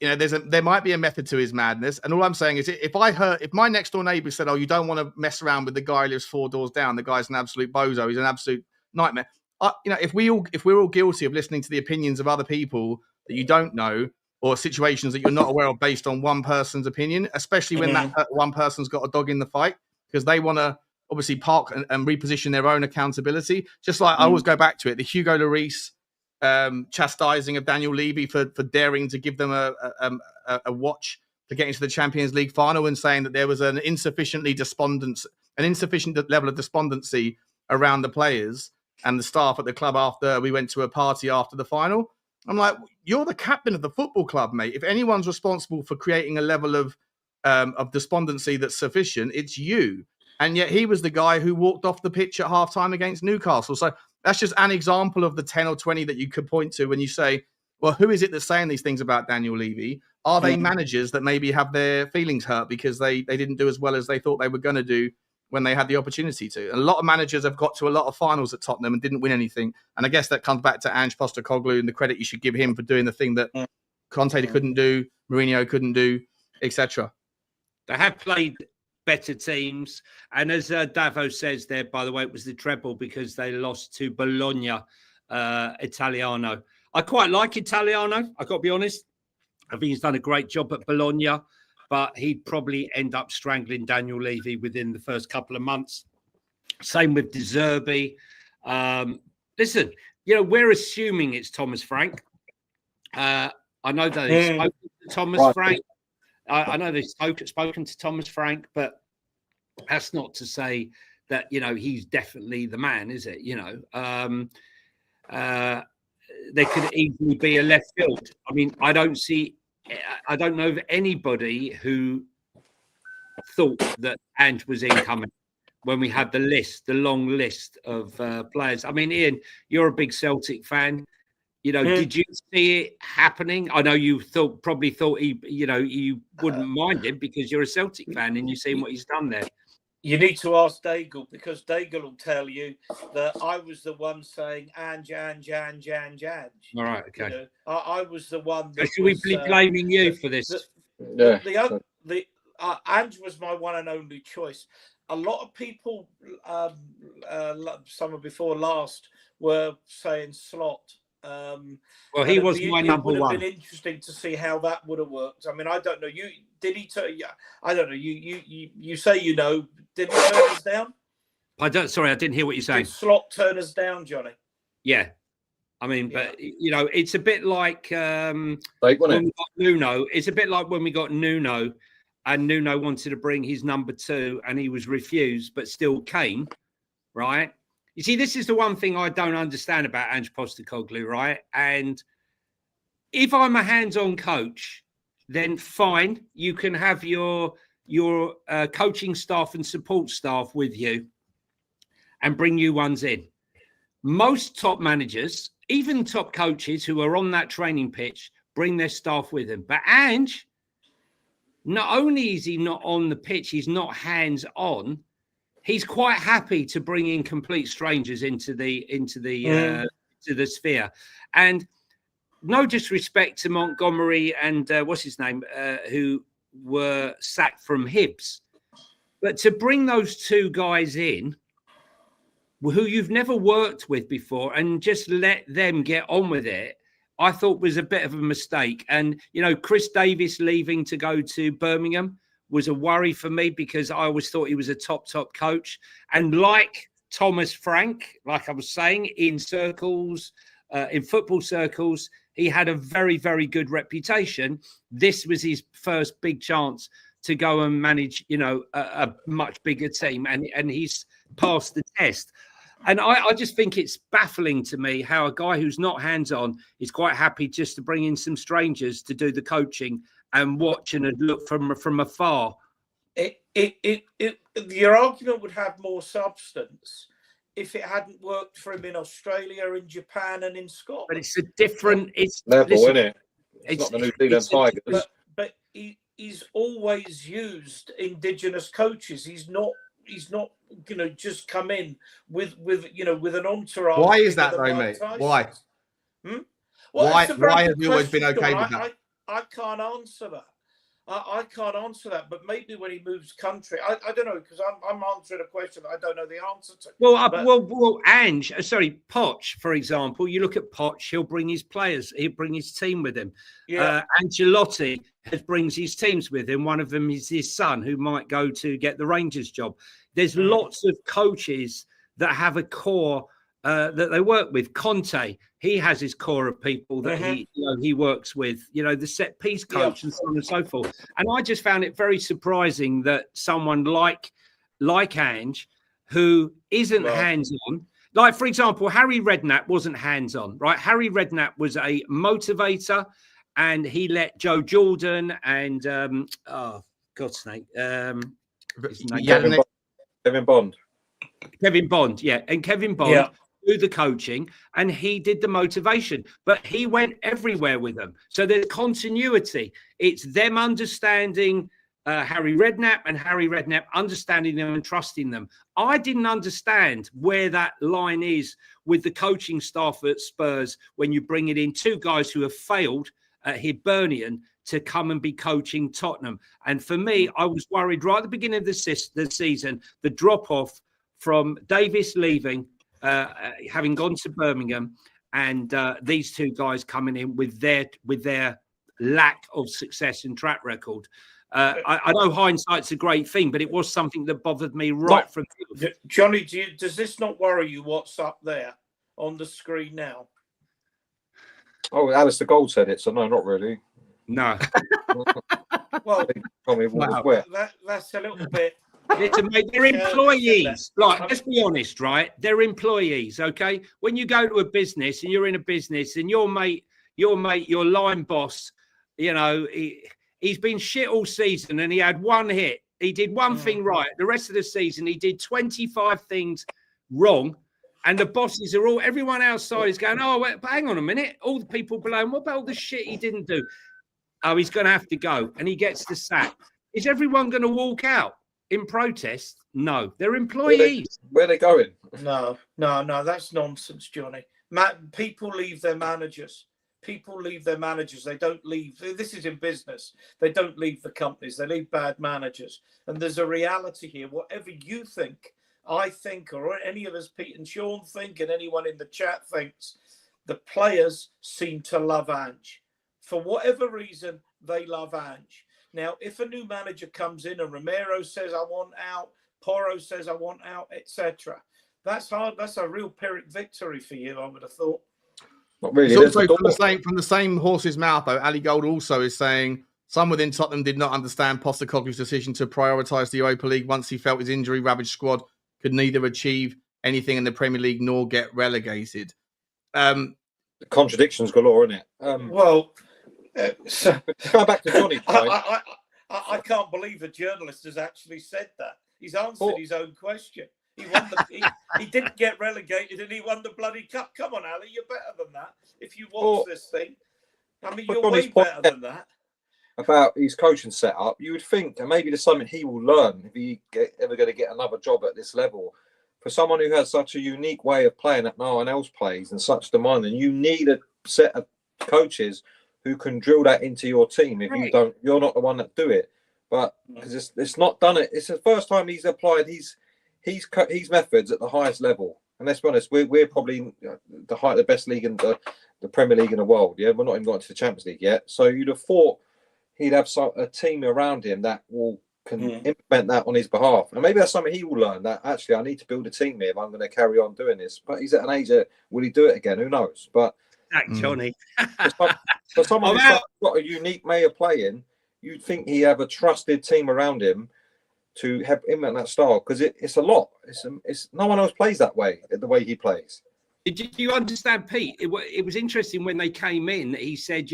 there might be a method to his madness. And all I'm saying is, if my next door neighbor said, "Oh, you don't want to mess around with the guy who lives 4 doors down. The guy's an absolute bozo. He's an absolute nightmare." If we're all guilty of listening to the opinions of other people that you don't know, or situations that you're not aware of based on one person's opinion, especially when that one person's got a dog in the fight, because they want to obviously park and reposition their own accountability. Just like I always go back to it, the Hugo Lloris chastising of Daniel Levy for daring to give them a watch to get into the Champions League final, and saying that there was an insufficient level of despondency around the players and the staff at the club after we went to a party after the final. I'm like, you're the captain of the football club, mate. If anyone's responsible for creating a level of despondency that's sufficient, it's you. And yet he was the guy who walked off the pitch at halftime against Newcastle. So that's just an example of the 10 or 20 that you could point to when you say, well, who is it that's saying these things about Daniel Levy? Are they managers that maybe have their feelings hurt because they didn't do as well as they thought they were going to do when they had the opportunity to? And a lot of managers have got to a lot of finals at Tottenham and didn't win anything. And I guess that comes back to Ange Postecoglou and the credit you should give him for doing the thing that Conte couldn't do, Mourinho couldn't do, etc.
They have played better teams. And as Davo says there, by the way, it was the treble because they lost to Bologna Italiano. I quite like Italiano, I've got to be honest. I think he's done a great job at Bologna, but he'd probably end up strangling Daniel Levy within the first couple of months. Same with De Zerbi. Listen, we're assuming it's Thomas Frank. I know that he's spoken to Thomas Frank. I know they've spoken to Thomas Frank, but that's not to say that, he's definitely the man, is it? There could easily be a left field. I mean, I don't know of anybody who thought that Ange was incoming when we had the long list of players. I mean, Ian, you're a big Celtic fan. Did you see it happening? I know you probably thought you wouldn't mind him because you're a Celtic fan and you've seen what he's done there.
You need to ask Daigle, because Daigle will tell you that I was the one saying Ange.
All right, okay.
I was the one. That
should we be blaming you for this?
Ange was my one and only choice. A lot of people, summer before last, were saying Slot.
Well, he was my number one.
It would have been interesting to see how that would have worked. I mean, I don't know. Did he turn? I don't know. You say Did he turn us down?
Sorry, I didn't hear what you're saying.
Did Slot turn us down, Johnny?
Yeah. I mean, but it's a bit like when
we
got Nuno. It's a bit like when we got Nuno, and Nuno wanted to bring his number 2, and he was refused, but still came, right? You see, this is the one thing I don't understand about Ange Postecoglou, right? And if I'm a hands-on coach, then fine, you can have your coaching staff and support staff with you and bring new ones in. Most top managers, even top coaches who are on that training pitch, bring their staff with them. But Ange, not only is he not on the pitch, he's not hands-on. He's quite happy to bring in complete strangers into the sphere. And no disrespect to Montgomery and what's his name, who were sacked from Hibs, but to bring those 2 guys in who you've never worked with before and just let them get on with it, I thought was a bit of a mistake. And Chris Davis leaving to go to Birmingham was a worry for me because I always thought he was a top coach. And like Thomas Frank, like I was saying, in football circles, he had a very, very good reputation. This was his first big chance to go and manage, a much bigger team. And he's passed the test. And I just think it's baffling to me how a guy who's not hands-on is quite happy just to bring in some strangers to do the coaching and watch and look from afar.
Your argument would have more substance if it hadn't worked for him in Australia, in Japan, and in Scotland.
But it's a different. It's
level, isn't it? It's not the New Zealand Tigers.
But he's always used indigenous coaches. He's not just come in with an entourage.
Why is that though, mate? Why?
Well,
why have you always been okay with that?
I can't answer that. I can't answer that, but maybe when he moves country, I don't know, because I'm answering a question that I don't know the answer to.
Well, Ange, Poch, for example, you look at Poch, he'll bring his players, he'll bring his team with him.
Yeah.
Ancelotti brings his teams with him. One of them is his son, who might go to get the Rangers job. There's lots of coaches that have a core that they work with. Conte, he has his core of people that he works with, the set piece coach and so on and so forth. And I just found it very surprising that someone like Ange, who isn't hands-on, like, for example, Harry Redknapp wasn't hands-on, right? Harry Redknapp was a motivator, and he let Joe Jordan and God's name,
Kevin Bond.
And Kevin Bond do the coaching, and he did the motivation, but he went everywhere with them. So there's continuity. It's them understanding Harry Redknapp, and Harry Redknapp understanding them and trusting them. I didn't understand where that line is with the coaching staff at Spurs when you bring it in two guys who have failed at Hibernian to come and be coaching Tottenham. And for me, I was worried right at the beginning of the season, the drop-off from Davis leaving, having gone to Birmingham, and these two guys coming in with their lack of success and track record. I know hindsight's a great thing, but it was something that bothered me from the
Johnny, does this not worry you? What's up there on the screen now?
Oh, Alistair Gold said it, so no, not really.
No.
Well, that's a little bit.
They're employees. Let's be honest, right? They're employees, okay? When you go to a business and you're in a business and your line boss, he's been shit all season and he had one hit. He did one thing right. The rest of the season, he did 25 things wrong. And the bosses are everyone outside is going, but hang on a minute. All the people below him, what about all the shit he didn't do? Oh, he's going to have to go. And he gets the sack. Is everyone going to walk out in protest? No, they're employees.
Where are they going?
No, that's nonsense, Johnny. People leave their managers. They don't leave. This is in business. They don't leave the companies. They leave bad managers. And there's a reality here. Whatever you think, I think, or any of us, Pete and Sean think, and anyone in the chat thinks, the players seem to love Ange. For whatever reason, they love Ange. Now, if a new manager comes in and Romero says, I want out, Porro says, I want out, etc., that's hard. That's a real Pyrrhic victory for you, I would have thought.
Not really.
It's also from the same horse's mouth, though. Ali Gold also is saying some within Tottenham did not understand Postecoglou's decision to prioritise the Europa League once he felt his injury-ravaged squad could neither achieve anything in the Premier League nor get relegated.
Contradictions galore, isn't it? Go back to Johnny.
I can't believe a journalist has actually said that. He's answered his own question. He didn't get relegated and he won the bloody cup. Come on, Ali, you're better than that. If you watch this thing, I mean, you're way better than that.
About his coaching setup, you would think, and maybe there's something he will learn if he ever going to get another job at this level. For someone who has such a unique way of playing that no one else plays and such demand, and you need a set of coaches who can drill that into your team. If you don't, you're not the one that do it. But because it's not done it, it's the first time he's applied his methods at the highest level. And let's be honest, we're probably the best league in the Premier League in the world. Yeah, we're not even got to the Champions League yet. So you'd have thought he'd have a team around him that can implement that on his behalf. And maybe that's something he will learn, that actually I need to build a team here if I'm going to carry on doing this. But he's at an age that, will he do it again? Who knows? But
Johnny.
for someone who's got a unique way of playing, you'd think he'd have a trusted team around him to have implement that style, because it's a lot. It's no one else plays that way, the way he plays.
Did you understand, Pete? It was interesting when they came in. He said,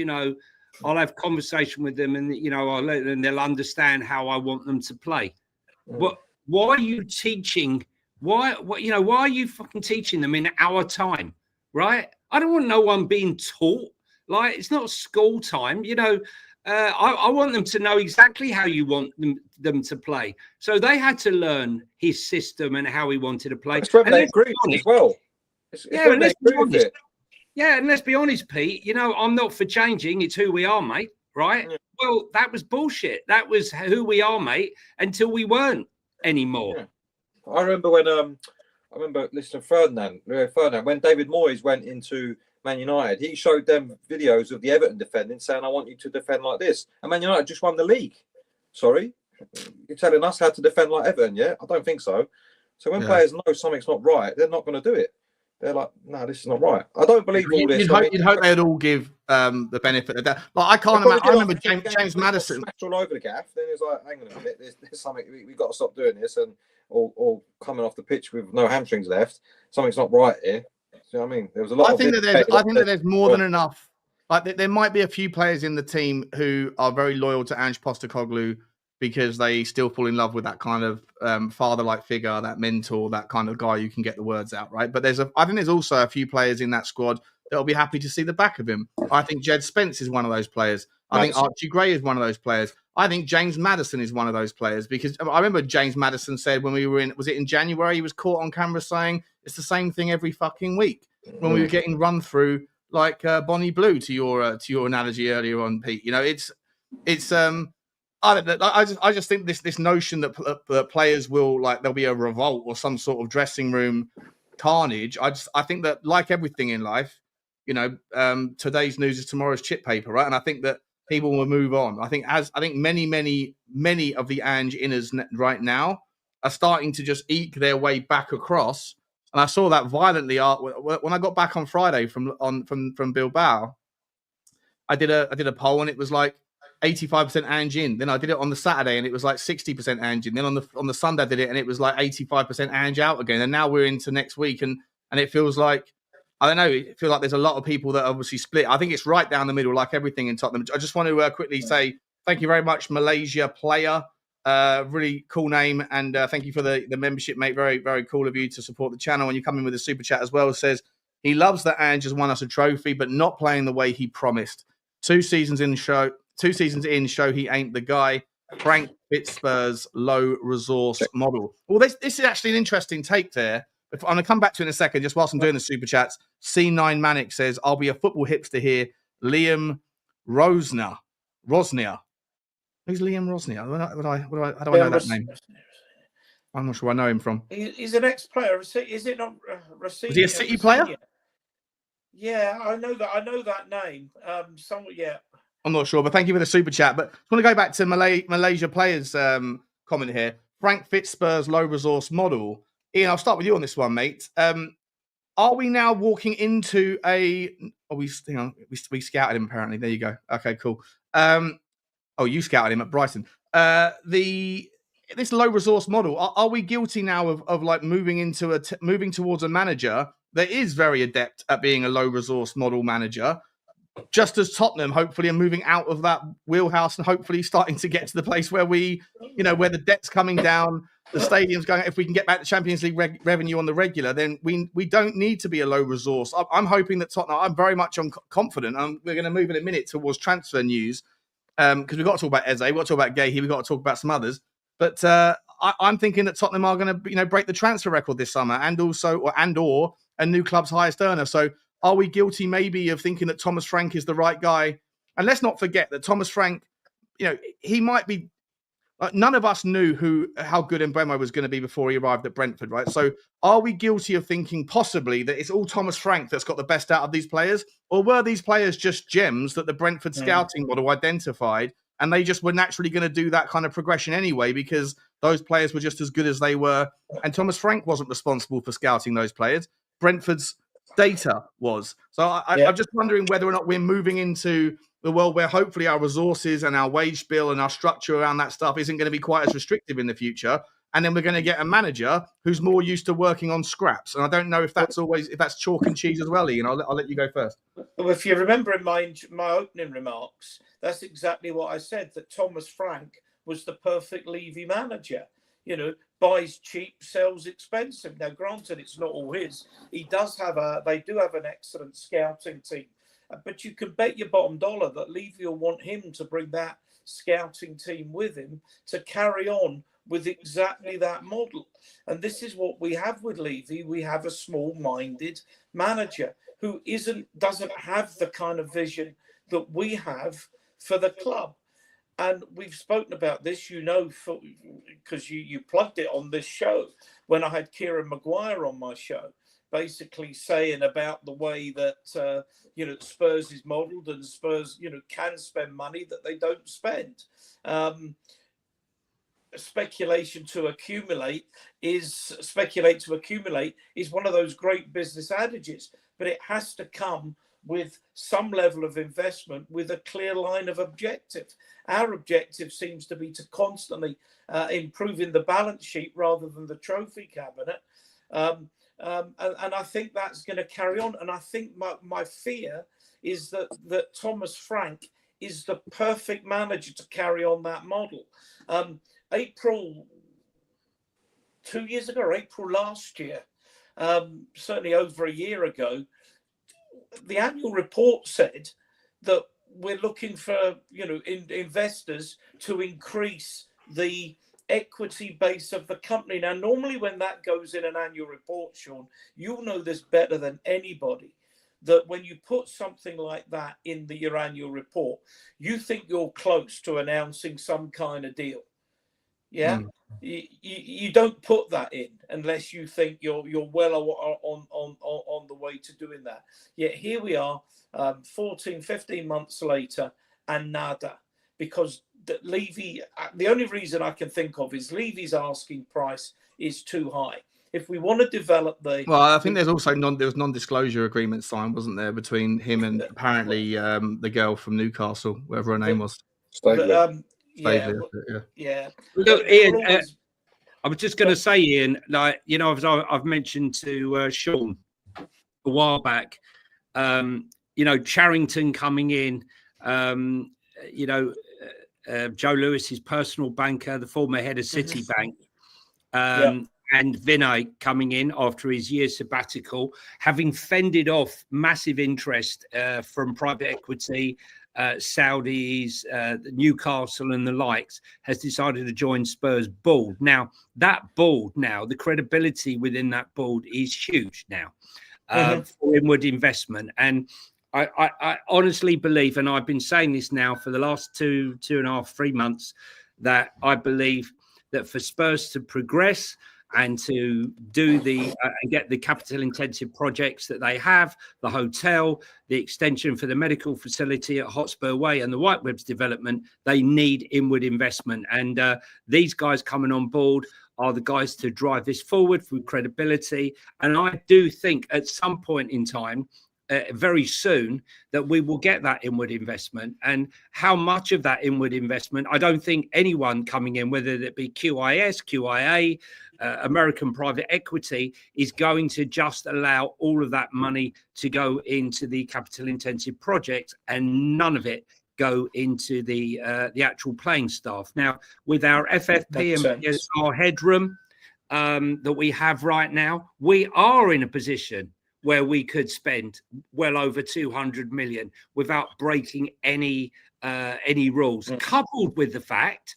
I'll have conversation with them, and I'll let them. They'll understand how I want them to play. But why are you teaching? Why are you fucking teaching them in our time, right? I don't want no one being taught. Like, it's not school time, I want them to know exactly how you want them to play. So they had to learn his system and how he wanted to play.
That's whether they agree as well.
And let's be honest, Pete. I'm not for changing. It's who we are, mate. right?
Yeah.
Well, that was bullshit. That was who we are, mate, until we weren't anymore.
Yeah. I remember when listening to Ferdinand when David Moyes went into Man United, he showed them videos of the Everton defending, saying, "I want you to defend like this." And Man United just won the league. Sorry, you're telling us how to defend like Everton? Yeah, I don't think so. So when players know something's not right, they're not going to do it. They're like, "No, this is not right." I don't believe all this.
You'd hope they'd all give the benefit of that. Like I can't imagine. I remember James Maddison
smashed all over the gaff. Then it's like, hang on a minute, there's something we've got to stop doing this, and or coming off the pitch with no hamstrings left. Something's not right here. You know what I mean? There was a lot. I think that there's more than
enough. Like there might be a few players in the team who are very loyal to Ange Postecoglou because they still fall in love with that kind of father-like figure, that mentor, that kind of guy who can get the words out, right? But I think there's also a few players in that squad that'll be happy to see the back of him. I think Jed Spence is one of those players. I think Archie Gray is one of those players. I think James Maddison is one of those players because I remember James Maddison said when we were was it in January, he was caught on camera saying it's the same thing every fucking week when we were getting run through like Bonnie Blue to your analogy earlier on, Pete. You know, it's I just think this notion that players will there'll be a revolt or some sort of dressing room carnage. I think that like everything in life, you know, today's news is tomorrow's chip paper, right? And I think that people will move on. I think many of the Ange inners right now are starting to just eke their way back across. And I saw that violently when I got back on Friday from Bilbao. I did a poll and it was like 85% Ange in. Then I did it on the Saturday and it was like 60% Ange in. Then on the Sunday I did it and it was like 85% Ange out again. And now we're into next week and it feels like, I don't know, it feels like there's a lot of people that are obviously split. I think it's right down the middle, like everything in Tottenham. I just want to quickly say thank you very much, Malaysia Player. Really cool name. And thank you for the membership, mate. Very, very cool of you to support the channel. And you come in with a super chat as well. It says, he loves that Ange has won us a trophy, but not playing the way he promised. 2 seasons in show he ain't the guy. Frank Spurs low resource model. Well, this is actually an interesting take there. I'm going to come back to it in a second, just whilst I'm doing the super chats. C9 Manic says, I'll be a football hipster here. Liam Rosnier. Who's Liam Rosnier? How do I know that name? I'm not sure I know him from.
He's an ex-player. Is it not Racine?
Is he a City player?
Yeah, I know that name. Yeah.
I'm not sure, but thank you for the super chat. But I want to go back to Malaysia Players comment here. Frank Spurs low resource model. Ian, I'll start with you on this one, mate. Are we now walking into we scouted him apparently. There you go. Okay, cool. You scouted him at Brighton. This low resource model. Are we guilty now of like moving towards a manager that is very adept at being a low resource model manager? Just as Tottenham, hopefully, are moving out of that wheelhouse and hopefully starting to get to the place where where the debt's coming down, the stadium's going. If we can get back to Champions League revenue on the regular, then we don't need to be a low resource. I'm hoping that Tottenham. I'm very much confident. We're going to move in a minute towards transfer news because we've got to talk about Eze, we've got to talk about Gay here, we've got to talk about some others. But I'm thinking that Tottenham are going to break the transfer record this summer, and or a new club's highest earner. So. Are we guilty maybe of thinking that Thomas Frank is the right guy? And let's not forget that Thomas Frank, he might be. None of us knew how good Mbeumo was going to be before he arrived at Brentford, right? So are we guilty of thinking possibly that it's all Thomas Frank that's got the best out of these players? Or were these players just gems that the Brentford scouting model identified and they just were naturally going to do that kind of progression anyway because those players were just as good as they were and Thomas Frank wasn't responsible for scouting those players. Brentford's data was. So I'm just wondering whether or not we're moving into the world where hopefully our resources and our wage bill and our structure around that stuff isn't going to be quite as restrictive in the future. And then we're going to get a manager who's more used to working on scraps. And I don't know if that's chalk and cheese as well, Ian. I'll let you go first.
Well, if you remember in my opening remarks, that's exactly what I said, that Thomas Frank was the perfect Levy manager. Buys cheap, sells expensive. Now, granted, it's not all his. They do have an excellent scouting team. But you can bet your bottom dollar that Levy will want him to bring that scouting team with him to carry on with exactly that model. And this is what we have with Levy. We have a small-minded manager who doesn't have the kind of vision that we have, for the club. And we've spoken about this, because you plugged it on this show when I had Kieran Maguire on my show, basically saying about the way that, Spurs is modelled and Spurs, can spend money that they don't spend. Speculate to accumulate is one of those great business adages, but it has to come with some level of investment with a clear line of objective. Our objective seems to be to constantly improving the balance sheet rather than the trophy cabinet. And I think that's going to carry on. And I think my fear is that Thomas Frank is the perfect manager to carry on that model. April 2 years ago, or April last year, certainly over a year ago, the annual report said that we're looking for, investors to increase the equity base of the company. Now, normally when that goes in an annual report, Sean, you'll know this better than anybody, that when you put something like that in your annual report, you think you're close to announcing some kind of deal. Yeah. You don't put that in unless you think you're well on the way to doing that. Yet here we are, 14, 15 months later, and nada, because Levy, the only reason I can think of is Levy's asking price is too high. If we want to develop
I think there's also there was non-disclosure agreement signed, wasn't there, between him and apparently the girl from Newcastle, whatever her name was.
Yeah.
Look, Ian, I was just going to say, Ian, I've mentioned to Sean a while back, Charrington coming in, Joe Lewis's personal banker, the former head of Citibank, and Vinay coming in after his year sabbatical, having fended off massive interest from private equity, Saudis, Newcastle and the likes, has decided to join Spurs board. Now, that board the credibility within that board is huge now for inward investment. And I honestly believe, and I've been saying this now for the last 2.5, 3 months, that I believe that for Spurs to progress and to do and get the capital intensive projects that they have, the hotel, the extension for the medical facility at Hotspur Way and the Whitewebs development, they need inward investment. And these guys coming on board are the guys to drive this forward through credibility. And I do think at some point in time, very soon, that we will get that inward investment. And how much of that inward investment, I don't think anyone coming in, whether it be QIS, QIA, American private equity, is going to just allow all of that money to go into the capital intensive project and none of it go into the actual playing staff. Now, with our FFP and PSR headroom that we have right now, we are in a position where we could spend well over 200 million without breaking any rules, coupled with the fact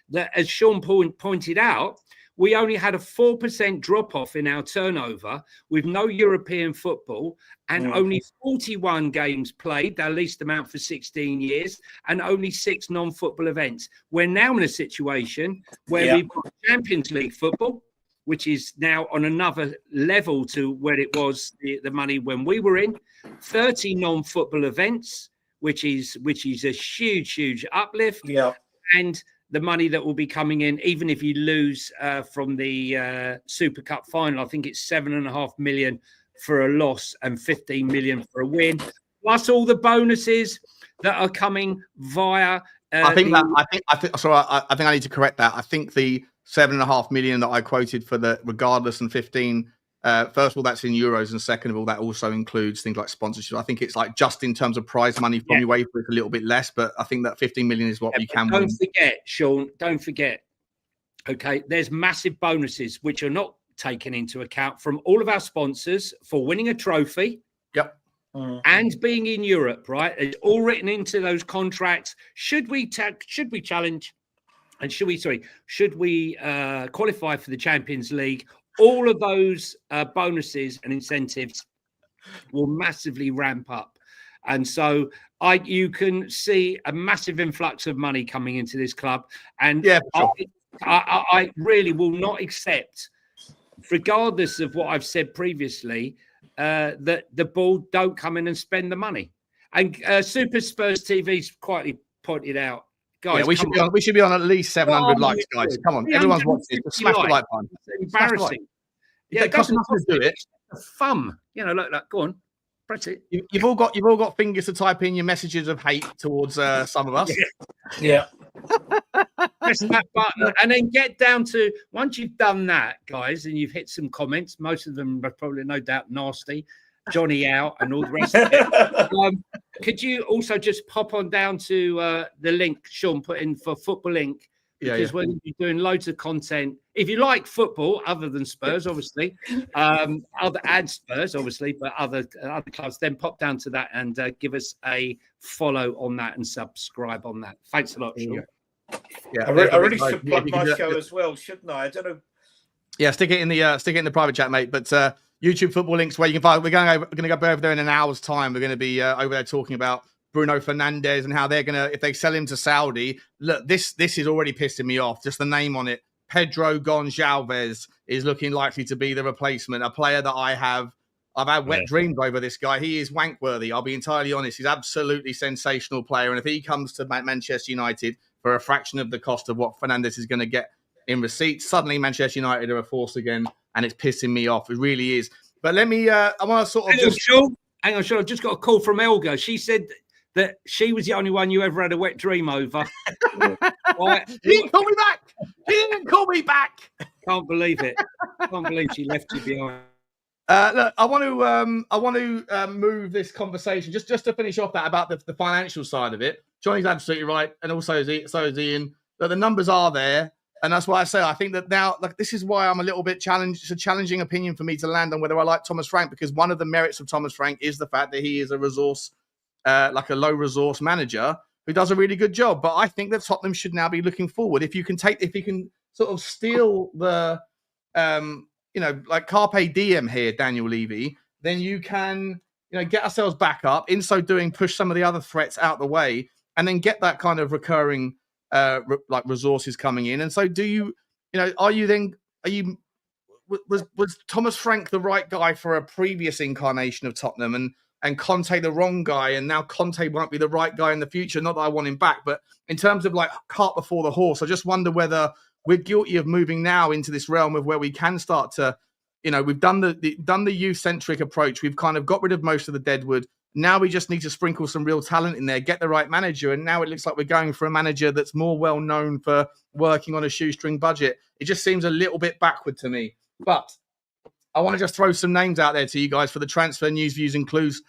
that, as Sean pointed out, we only had a 4% drop-off in our turnover with no European football and only 41 games played, their least amount for 16 years, and only 6 non-football events. We're now in a situation where we've got Champions League football, which is now on another level to where it was the money when we were in, 30 non-football events, which is a huge uplift. Yeah. And the money that will be coming in, even if you lose from the Super Cup final, I think it's 7.5 million for a loss and 15 million for a win, plus all the bonuses that are coming via.
I think I need to correct that. I think the 7.5 million that I quoted for the regardless and 15. First of all, that's in euros, and second of all, that also includes things like sponsorship. I think it's like just in terms of prize money from UEFA, it's a little bit less, but I think that 15 million is what we can win.
Don't forget, Sean. Don't forget. Okay, there's massive bonuses which are not taken into account from all of our sponsors for winning a trophy.
Yep.
And being in Europe, right? It's all written into those contracts. Should we challenge? And should we qualify for the Champions League? All of those bonuses and incentives will massively ramp up. And so you can see a massive influx of money coming into this club. And
yeah, sure.
I really will not accept, regardless of what I've said previously, that the board don't come in and spend the money. And Super Spurs TV's quietly pointed out, guys,
yeah, we should be on at least 700 likes, guys. Come on, everyone's watching. Just smash the like button.
It's embarrassing.
Yeah, it doesn't cost to do it.
It's fun. You know, look, go on. Press it.
You've all got fingers to type in your messages of hate towards some of us.
Yeah.
Press that button and then get down to, once you've done that, guys, and you've hit some comments, most of them are probably no doubt nasty, Johnny out and all the rest of it. Could you also just pop on down to the link Sean put in for Football Inc? Because we're going to be doing loads of content. If you like football, other than Spurs, obviously, other ad Spurs, obviously, but other clubs, then pop down to that and give us a follow on that and subscribe on that. Thanks a lot, Sean.
Yeah,
I really should plug my show as well, shouldn't I? I don't know.
Yeah, stick it in the private chat, mate. But YouTube Football Links, where you can find. We're going to go over there in an hour's time. We're going to be over there talking about Bruno Fernandes and how they're going to, if they sell him to Saudi. Look, this is already pissing me off. Just the name on it. Pedro Gonçalves is looking likely to be the replacement. A player that I've had wet dreams over this guy. He is wank-worthy. I'll be entirely honest. He's absolutely sensational player. And if he comes to Manchester United for a fraction of the cost of what Fernandes is going to get in receipts, suddenly Manchester United are a force again, and it's pissing me off. It really is. But let me, I want to sort of
Hang on, Sean. I've just got a call from Elga. She said that she was the only one you ever had a wet dream over.
Right. He didn't call me back. He didn't call me back.
Can't believe it. Can't believe she left you behind.
Look, I want to move this conversation just to finish off that about the financial side of it. Johnny's absolutely right, and also so is Ian. But the numbers are there, and that's why I say I think that now, like, this is why I'm a little bit challenged. It's a challenging opinion for me to land on whether I like Thomas Frank, because one of the merits of Thomas Frank is the fact that he is a resource, like a low resource manager who does a really good job. But I think that Tottenham should now be looking forward. If you can sort of steal the, like carpe diem here, Daniel Levy, then you can, get ourselves back up. In so doing, push some of the other threats out the way, and then get that kind of recurring, resources coming in. And so, was Thomas Frank the right guy for a previous incarnation of Tottenham, and Conte the wrong guy, and now Conte won't be the right guy in the future? Not that I want him back, but in terms of like cart before the horse, I just wonder whether we're guilty of moving now into this realm of where we can start to, we've done the youth-centric approach. We've kind of got rid of most of the deadwood. Now we just need to sprinkle some real talent in there, get the right manager. And now it looks like we're going for a manager that's more well-known for working on a shoestring budget. It just seems a little bit backward to me. But I want to just throw some names out there to you guys for the transfer news, views and clues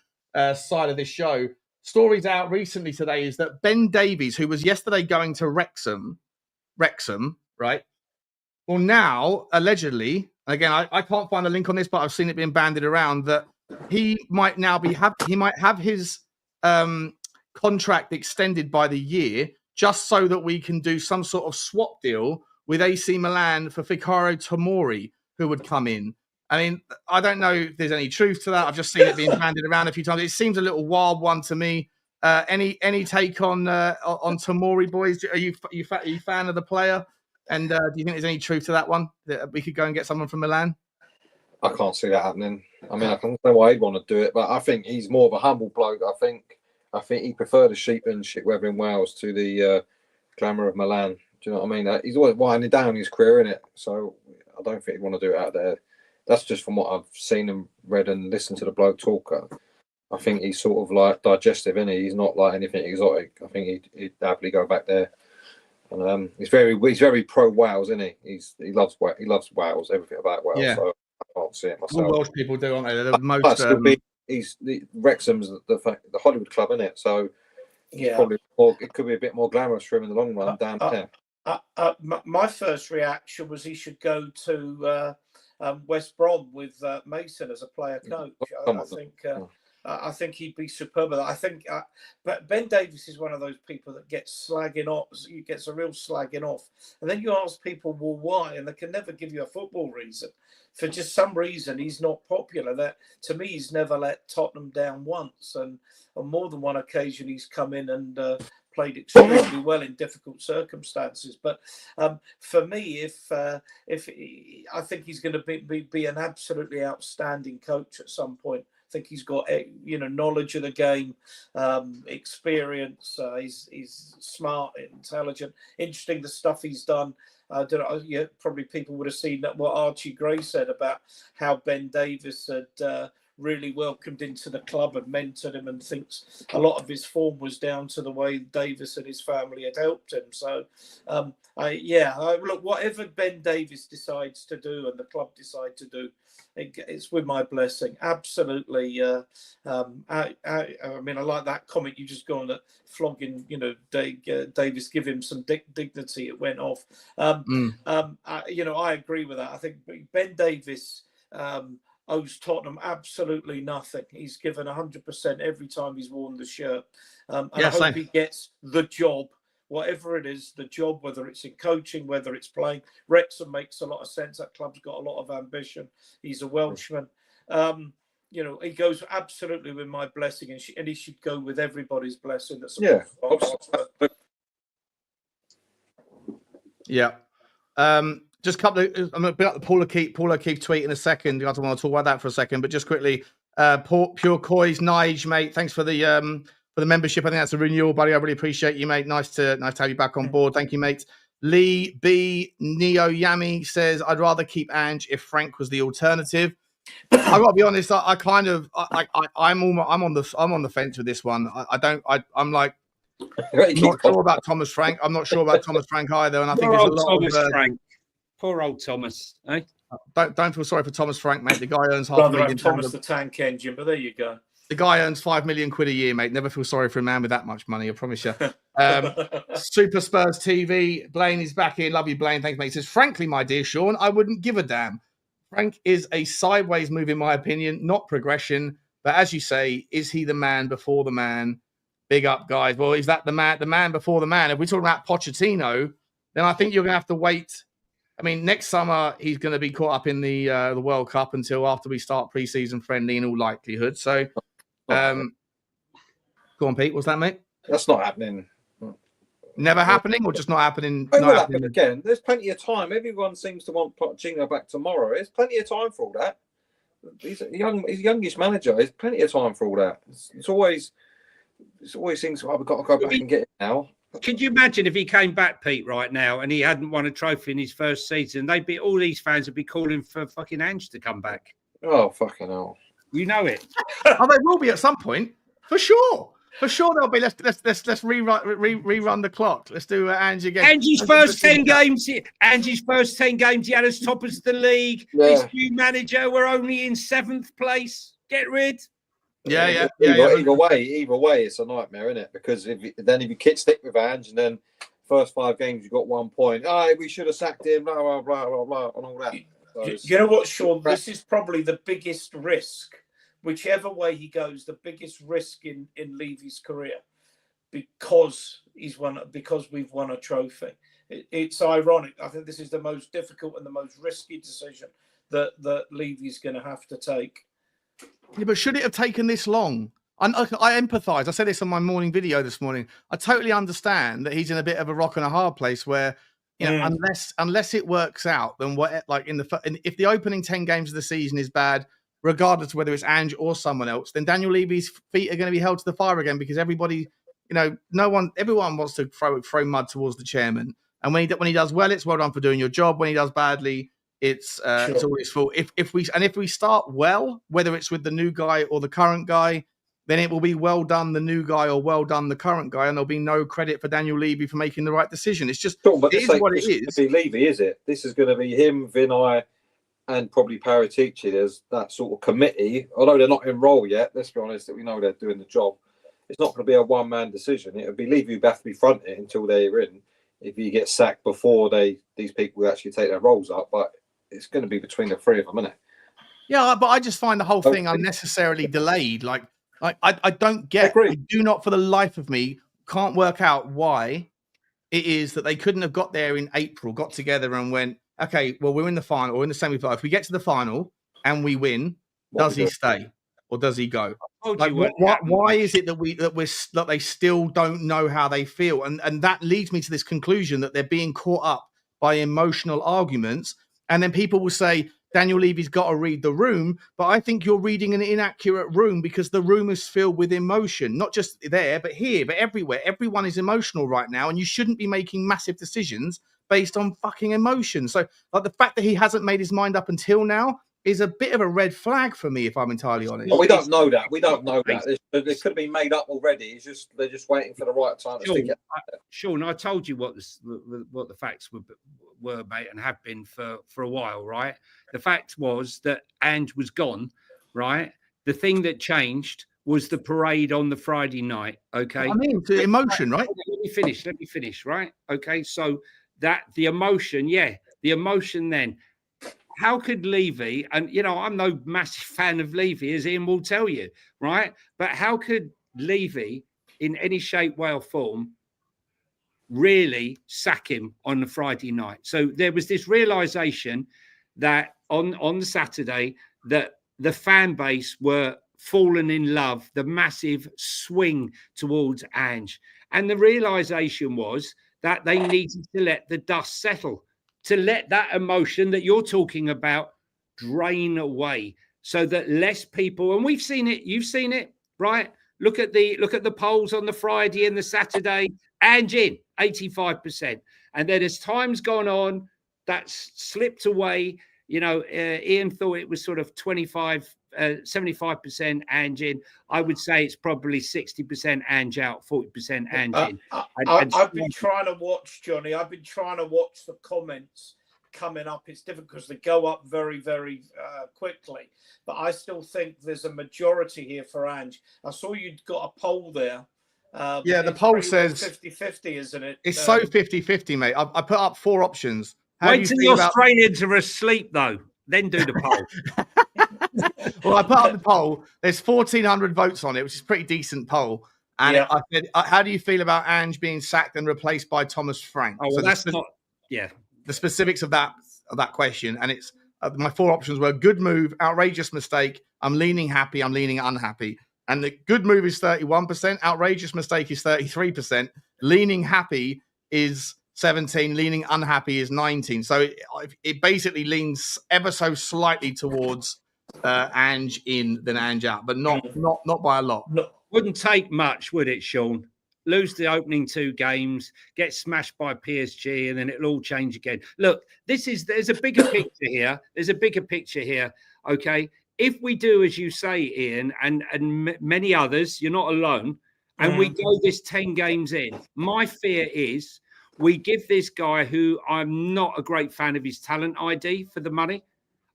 side of this show. Stories out recently today is that Ben Davies, who was yesterday going to Wrexham, right? Well, now, allegedly, again, I can't find a link on this, but I've seen it being bandied around, that he might now have his contract extended by the year, just so that we can do some sort of swap deal with AC Milan for Vicario Tomori, who would come in. I mean, I don't know if there's any truth to that. I've just seen it being bandied around a few times. It seems a little wild one to me. Any take on Tomori, boys? Are you a fan of the player? And do you think there's any truth to that one, that we could go and get someone from Milan?
I can't see that happening. I mean, I can know why he'd want to do it, but I think he's more of a humble bloke. I think he preferred the sheepmanship weather in Wales to the glamour of Milan. Do you know what I mean? He's always winding down his career, innit? So I don't think he'd want to do it out there. That's just from what I've seen and read and listened to the bloke talk. I think he's sort of like digestive, innit? He's not like anything exotic. I think he'd happily go back there. And he's very pro Wales, isn't he? He loves Wales, everything about Wales. Yeah. So I can't see it myself.
All Welsh people do, aren't they? They're the most.
Wrexham's the Hollywood club, isn't it? So
yeah,
probably it could be a bit more glamorous for him in the long run down there.
My first reaction was he should go to West Brom with Mason as a player coach. I think he'd be superb. I think, but Ben Davies is one of those people that gets slagging off. He gets a real slagging off, and then you ask people, well, why? And they can never give you a football reason. For just some reason, he's not popular. That to me, he's never let Tottenham down once, and on more than one occasion, he's come in and played extremely well in difficult circumstances. But for me, if I think he's going to be an absolutely outstanding coach at some point. I think he's got knowledge of the game, experience. He's smart, intelligent, interesting. The stuff he's done. I don't know. Yeah, probably people would have seen that what Archie Gray said about how Ben Davies had really welcomed into the club and mentored him, and thinks a lot of his form was down to the way Davies and his family had helped him. So, look, whatever Ben Davies decides to do and the club decide to do, it's with my blessing. Absolutely. I mean, I like that comment you just got on that flogging. Davies, give him some dignity. It went off. I agree with that. I think Ben Davies owes Tottenham absolutely nothing. He's given 100% every time he's worn the shirt. And I hope he gets the job, whatever it is, the job, whether it's in coaching, whether it's playing. Wrexham makes a lot of sense. That club's got a lot of ambition. He's a Welshman. He goes absolutely with my blessing, and he should go with everybody's blessing. That's
Just a couple of, I'm going to bring up the Paul O'Keefe tweet in a second. I don't want to talk about that for a second, but just quickly, Pure Coys, Nige, mate. Thanks for the membership. I think that's a renewal, buddy. I really appreciate you, mate. Nice to have you back on board. Thank you, mate. Lee B Neo Yami says, I'd rather keep Ange if Frank was the alternative. I got to be honest. I'm on the fence with this one. I'm like, not sure about Thomas Frank. I'm not sure about Thomas Frank either. And I think there's a lot of Frank.
Poor old Thomas, eh?
Don't feel sorry for Thomas Frank, mate. The guy earns £500,000.
Thomas the Tank Engine, but there you go.
The guy earns £5 million a year, mate. Never feel sorry for a man with that much money, I promise you. Super Spurs TV. Blaine is back here. Love you, Blaine. Thanks, mate. He says, frankly, my dear Sean, I wouldn't give a damn. Frank is a sideways move, in my opinion, not progression. But as you say, is he the man before the man? Big up, guys. Well, is that the man before the man? If we're talking about Pochettino, then I think you're going to have to wait. I mean, next summer, he's going to be caught up in the World Cup until after we start pre-season friendly in all likelihood. So, go on, Pete. What's that, mate?
That's not happening.
Never happening, or just not happening?
It will happen again. There's plenty of time. Everyone seems to want Pochettino back tomorrow. There's plenty of time for all that. He's a youngish manager. There's plenty of time for all that. It always seems, we've got to go back and get it now.
Could you imagine if he came back, Pete, right now, and he hadn't won a trophy in his first season? All these fans would be calling for fucking Ange to come back.
Oh, fucking hell.
You know it.
Oh, they will be at some point, for sure. For sure, they'll be. Let's rerun the clock. Let's do Ange again.
Ange's first 10 games. Ange's first 10 games. He had us top of the league. Yeah. This new manager, we're only in 7th place. Get rid.
Yeah.
Either way, it's a nightmare, isn't it? Because if you stick with Ange, and then first 5 games you got 1 point. We should have sacked him. Blah blah blah blah blah, and all that. So
you know what, Sean? This is probably the biggest risk, whichever way he goes. The biggest risk in Levy's career, because we've won a trophy. It's ironic. I think this is the most difficult and the most risky decision that Levy's going to have to take.
Yeah, but should it have taken this long? I empathise. I said this on my morning video this morning. I totally understand that he's in a bit of a rock and a hard place where, unless it works out, then if the opening 10 games of the season is bad, regardless of whether it's Ange or someone else, then Daniel Levy's feet are going to be held to the fire again, because everybody, everyone wants to throw mud towards the chairman. And when he does well, it's well done for doing your job. When he does badly, it's all his fault. If we start well, whether it's with the new guy or the current guy, then it will be well done the new guy or well done the current guy, and there'll be no credit for Daniel Levy for making the right decision. It's just
what it is. Levy, is it? This is going to be him, Vinay, and probably Paratici. There's that sort of committee. Although they're not in role yet, let's be honest, that we know they're doing the job. It's not going to be a one-man decision. It'll be Levy who have to be fronting it until they're in. If you get sacked before these people actually take their roles up, but it's going to be between the three of them, isn't it?
Yeah, but I just find the whole thing unnecessarily delayed. Like, I don't get.
Agree.
I do not, for the life of me, can't work out why it is that they couldn't have got there in April, got together and went, okay, well, we're in the final or in the semi-final. If we get to the final and we win, does he stay or does he go? Like, why is it that they still don't know how they feel? And that leads me to this conclusion that they're being caught up by emotional arguments. And then people will say, Daniel Levy's got to read the room, but I think you're reading an inaccurate room because the room is filled with emotion, not just there, but here, but everywhere. Everyone is emotional right now, and you shouldn't be making massive decisions based on fucking emotion. So, like, the fact that he hasn't made his mind up until now is a bit of a red flag for me, if I'm entirely honest.
Well, we don't know that. We don't know that. It could have been made up already. It's just they're just waiting for the right time to stick it.
Sean, I told you what the facts were, mate, and have been for a while, right? The fact was that Ange was gone, right? The thing that changed was the parade on the Friday night. Okay,
I mean, the emotion, right?
Let me finish, right? Okay, so that the emotion, the emotion then. How could Levy, and I'm no massive fan of Levy, as Ian will tell you, right? But how could Levy, in any shape, way, or form, really sack him on the Friday night? So there was this realization that on the Saturday that the fan base were fallen in love, the massive swing towards Ange. And the realization was that they needed to let the dust settle, to let that emotion that you're talking about drain away, so that less people, and we've seen it, you've seen it, right? Look at the polls on the Friday and the Saturday, Ange in 85%. And then as time's gone on, that's slipped away. Ian thought it was sort of 75% Ange in. I would say it's probably 60% Ange out, 40% Ange in.
I've been trying to watch, Johnny. I've been trying to watch the comments coming up. It's difficult because they go up very, very quickly. But I still think there's a majority here for Ange. I saw you'd got a poll there.
The poll says
50-50, isn't it?
It's so 50-50, mate. I put up 4 options.
Wait till the Australians are asleep, though. Then do the poll.
Well, I put up the poll. There's 1,400 votes on it, which is a pretty decent poll. And I said, how do you feel about Ange being sacked and replaced by Thomas Frank?
Oh, well, that's not... Yeah.
The specifics of that question. And it's my 4 options were good move, outrageous mistake, I'm leaning happy, I'm leaning unhappy. And the good move is 31%, outrageous mistake is 33%, leaning happy is 17, leaning unhappy is 19. So it basically leans ever so slightly towards Ange in than Ange out, but not by a lot.
No, wouldn't take much, would it, Sean? Lose the opening 2 games, get smashed by PSG, and then it'll all change again. Look, there's a bigger picture here. There's a bigger picture here. Okay, if we do as you say, Ian, and many others, you're not alone, and we go this 10 games in, my fear is we give this guy, who I'm not a great fan of his talent ID, for the money.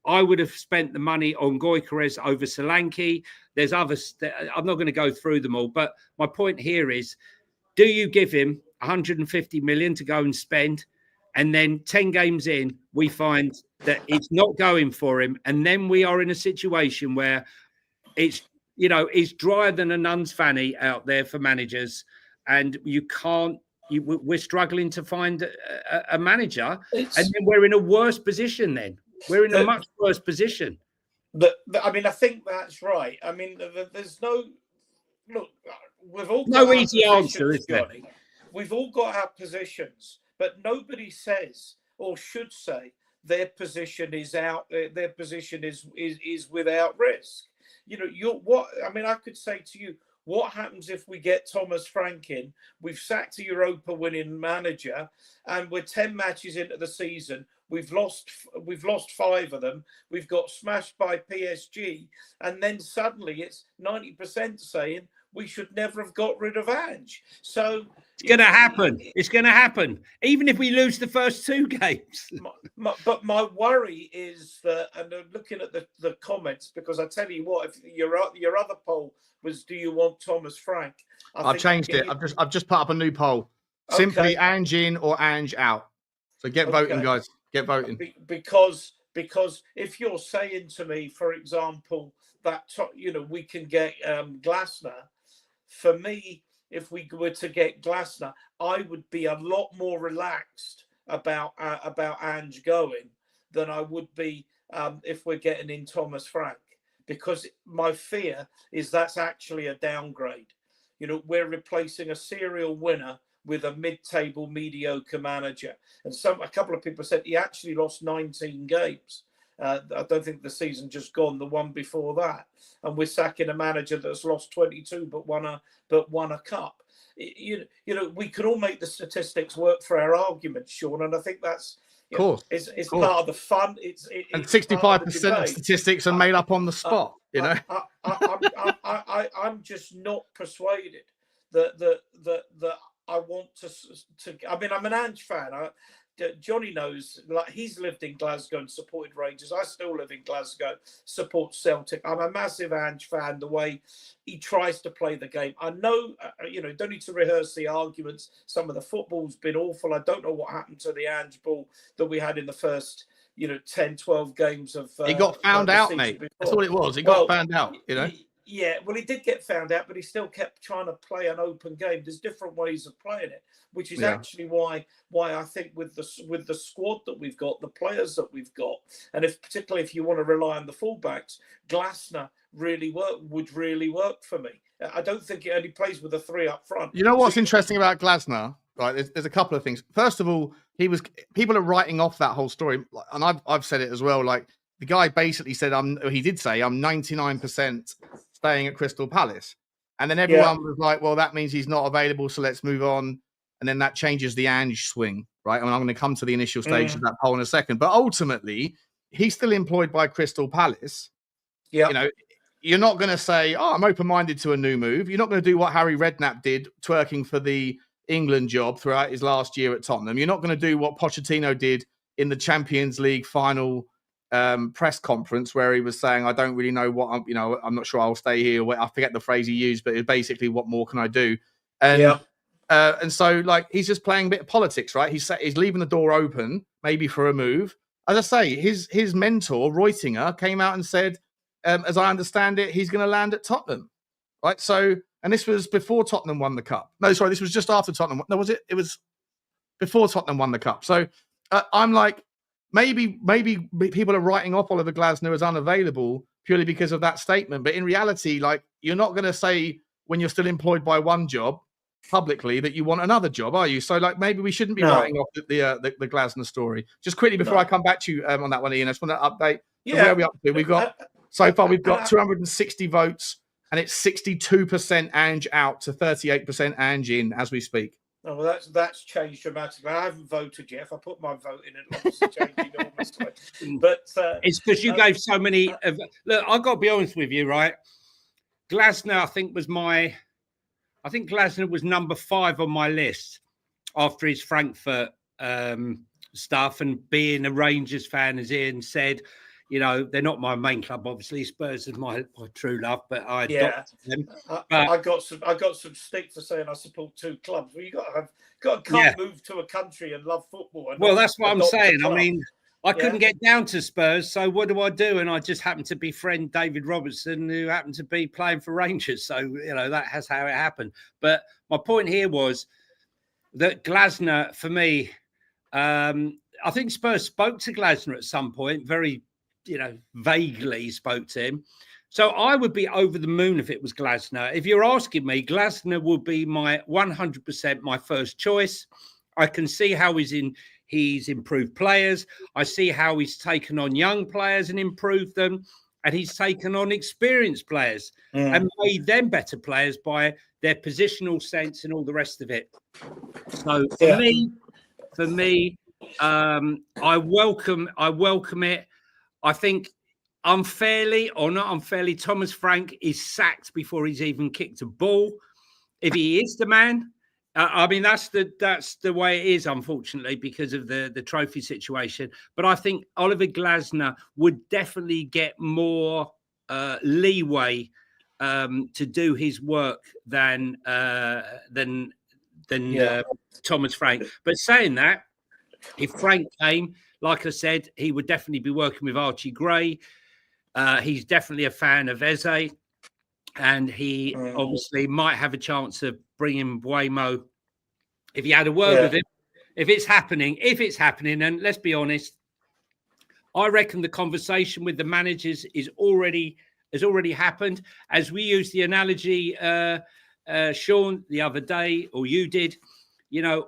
I would have spent the money on Gyökeres over Solanke. There's others. I'm not going to go through them all. But my point here is, do you give him 150 million to go and spend? And then 10 games in, we find that it's not going for him. And then we are in a situation where it's drier than a nun's fanny out there for managers. And we're struggling to find a manager. And then we're in a worse position then. We're in a much worse position.
I mean, I think that's right. I mean, there's no... Look, we've all got
no easy answer, is there?
Johnny. We've all got our positions, but nobody says or should say their position is out. Their position is without risk. I could say to you, what happens if we get Thomas Frank in? We've sacked a Europa-winning manager, and we're 10 matches into the season. We've lost 5 of them. We've got smashed by PSG, and then suddenly it's 90% saying we should never have got rid of Ange. So
it's going to happen. It's going to happen, even if we lose the first 2 games.
But my worry is that, and I'm looking at the comments, because I tell you what, if your other poll was, do you want Thomas Frank?
I've changed it. I've just put up a new poll. Simply Ange in or Ange out. So get voting, guys. Get voting.
Because if you're saying to me, for example, we can get Glasner. For me, if we were to get Glasner, I would be a lot more relaxed about Ange going than I would be if we're getting in Thomas Frank, because my fear is that's actually a downgrade. We're replacing a serial winner with a mid-table mediocre manager. And a couple of people said he actually lost 19 games. I don't think the season just gone, the one before that. And we're sacking a manager that's lost 22 but won a cup. We can all make the statistics work for our arguments, Sean, and I think that's it's part of the fun.
And 65% of statistics are made up on the spot.
I'm just not persuaded that I want to. I mean, I'm an Ange fan. Johnny knows, like, he's lived in Glasgow and supported Rangers. I still live in Glasgow, support Celtic. I'm a massive Ange fan, the way he tries to play the game. I know, don't need to rehearse the arguments. Some of the football's been awful. I don't know what happened to the Ange ball that we had in the first, 10, 12 games of...
he got found out, mate. Before. That's all it was. He got found out,
Yeah, well, he did get found out, but he still kept trying to play an open game. There's different ways of playing it, which is actually why I think with the squad that we've got, the players that we've got, and particularly if you want to rely on the fullbacks, Glasner would really work for me. I don't think he only plays with the three up front.
You know what's interesting about Glasner? Right, there's a couple of things. First of all, people are writing off that whole story, and I've said it as well. Like, the guy basically said, he did say, I'm 99% staying at Crystal Palace. And then everyone was like, well, that means he's not available, so let's move on. And then that changes the Ange swing, right? I mean, I'm going to come to the initial stage of that poll in a second. But ultimately, he's still employed by Crystal Palace. Yeah. You're not going to say, I'm open-minded to a new move. You're not going to do what Harry Redknapp did, twerking for the England job throughout his last year at Tottenham. You're not going to do what Pochettino did in the Champions League final press conference, where he was saying, I don't really know what I'm not sure I'll stay here. I forget the phrase he used, but it's basically, what more can I do? And so, like, he's just playing a bit of politics, right? He's leaving the door open, maybe for a move. As I say, his mentor, Reutinger, came out and said, as I understand it, he's going to land at Tottenham, right? So, and this was before Tottenham won the cup. No, sorry, this was just after Tottenham. No, was it? It was before Tottenham won the cup. So I'm like, maybe people are writing off Oliver Glasner as unavailable purely because of that statement. But in reality, like, you're not going to say when you're still employed by one job publicly that you want another job, are you? So, like, maybe we shouldn't be writing off the Glasner story. Just quickly before I come back to you on that one, Ian, I just want to update where are we up to. We've got 260 votes, and it's 62% Ange out to 38% Ange in as we speak.
Oh, well, that's changed dramatically. I haven't voted yet. If I put my vote in, it'll obviously change enormously. But
it's because you gave so many. Look, I've got to be honest with you, right? Glasner, I think Glasner was number 5 on my list after his Frankfurt stuff, and being a Rangers fan, as Ian said. They're not my main club, obviously. Spurs is my true love, but I adopted them.
I got some stick for saying I support 2 clubs. Well, you can't move to a country and love football.
Well, that's what I'm saying. I mean, I couldn't get down to Spurs, so what do? And I just happened to befriend David Robertson, who happened to be playing for Rangers. So, that's how it happened. But my point here was that Glasner, for me, I think Spurs spoke to Glasner at some point, very vaguely spoke to him. So I would be over the moon if it was Glasner. If you're asking me, Glasner would be my 100% my first choice. I can see how he's improved players. I see how he's taken on young players and improved them. And he's taken on experienced players and made them better players by their positional sense and all the rest of it. So for me, I welcome it. I think unfairly or not unfairly, Thomas Frank is sacked before he's even kicked a ball. If he is the man, I mean, that's the way it is, unfortunately, because of the trophy situation. But I think Oliver Glasner would definitely get more leeway to do his work than Thomas Frank. But saying that, if Frank came, like I said, he would definitely be working with Archie Gray. He's definitely a fan of Eze, and he obviously might have a chance of bringing Buemo if he had a word with him. If it's happening, and let's be honest, I reckon the conversation with the managers has already happened. As we used the analogy, Sean, the other day, or you did,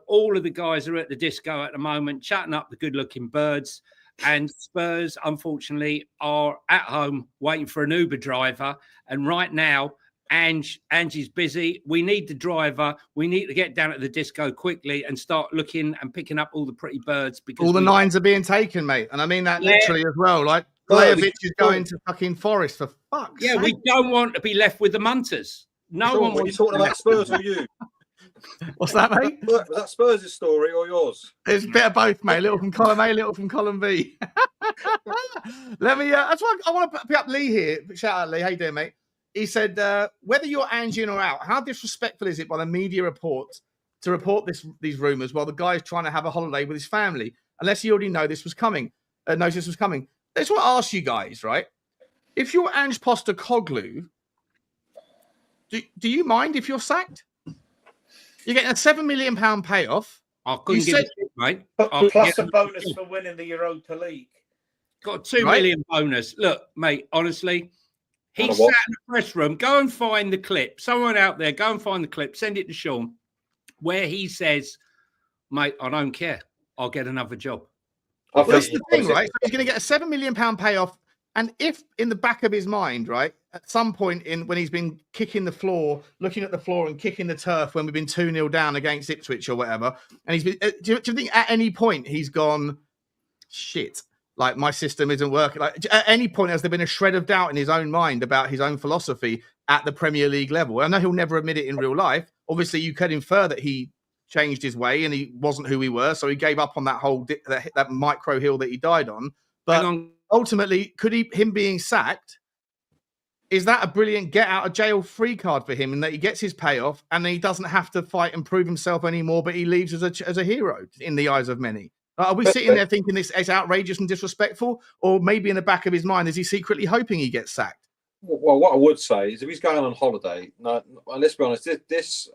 all of the guys are at the disco at the moment, chatting up the good-looking birds, and Spurs, unfortunately, are at home waiting for an Uber driver. And right now, Ange's busy. We need the driver. We need to get down at the disco quickly and start looking and picking up all the pretty birds, because
all the nines are being taken, mate. And I mean that literally as well. Like Blajovic is going to fucking Forest, for fuck's sake.
We don't want to be left with the Munters. No one
wants. Are you talking about Spurs or you?
What's that, mate?
Was that Spurs' story or yours?
It's a bit of both, mate. Little from column A, little from column B. Let me. That's why I want to pick up Lee here. Shout out, Lee. How you doing, mate? He said, whether you're Ange in or out, how disrespectful is it by the media reports to report these rumours while the guy is trying to have a holiday with his family, unless you already know this was coming? Knows this was coming. I just want to ask you guys, right? If you're Ange Postecoglou, do you mind if you're sacked? You're getting a £7 million payoff.
I couldn't give a shit, mate.
Plus a bonus for winning the Europa League.
Got a $2 million bonus. Look, mate, honestly, he sat in the press room. Go and find the clip. Someone out there, go and find the clip. Send it to Sean, where he says, mate, I don't care. I'll get another job.
Well, that's the thing, right? So he's going to get a £7 million payoff. And if in the back of his mind, right, at some point when he's been kicking the floor, looking at the floor and kicking the turf when we've been 2-0 down against Ipswich or whatever, and he's been, do you think at any point he's gone, shit, like my system isn't working? Like at any point has there been a shred of doubt in his own mind about his own philosophy at the Premier League level? I know he'll never admit it in real life. Obviously, you could infer that he changed his way and he wasn't who he were, so he gave up on that whole that micro hill that he died on. But ultimately, could him being sacked, is that a brilliant get out of jail free card for him, in that he gets his payoff and then he doesn't have to fight and prove himself anymore, but he leaves as a hero in the eyes of many? Are we sitting there thinking this is outrageous and disrespectful, or maybe in the back of his mind is he secretly hoping he gets sacked?
Well, what I would say is if he's going on holiday, let's be honest, this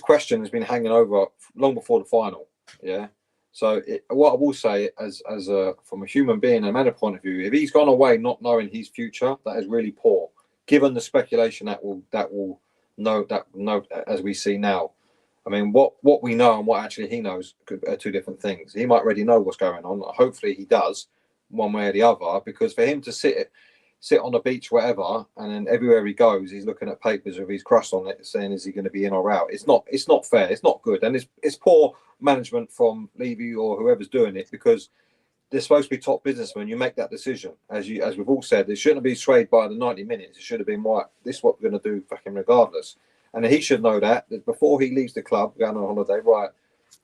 question has been hanging over long before the final. Yeah. So what I will say, as from a human being and a man point of view, if he's gone away not knowing his future, that is really poor. Given the speculation that will know as we see now. I mean, what we know and what actually he knows are two different things. He might already know what's going on. Hopefully he does, one way or the other, because for him to sit on the beach, whatever, and then everywhere he goes, he's looking at papers with his crust on it, saying, is he going to be in or out? It's not fair. It's not good. And it's poor management from Levy or whoever's doing it, because they're supposed to be top businessmen. You make that decision. As we've all said, they shouldn't be swayed by the 90 minutes. It should have been, right, this is what we're going to do fucking regardless. And he should know that before he leaves the club, going on holiday, right,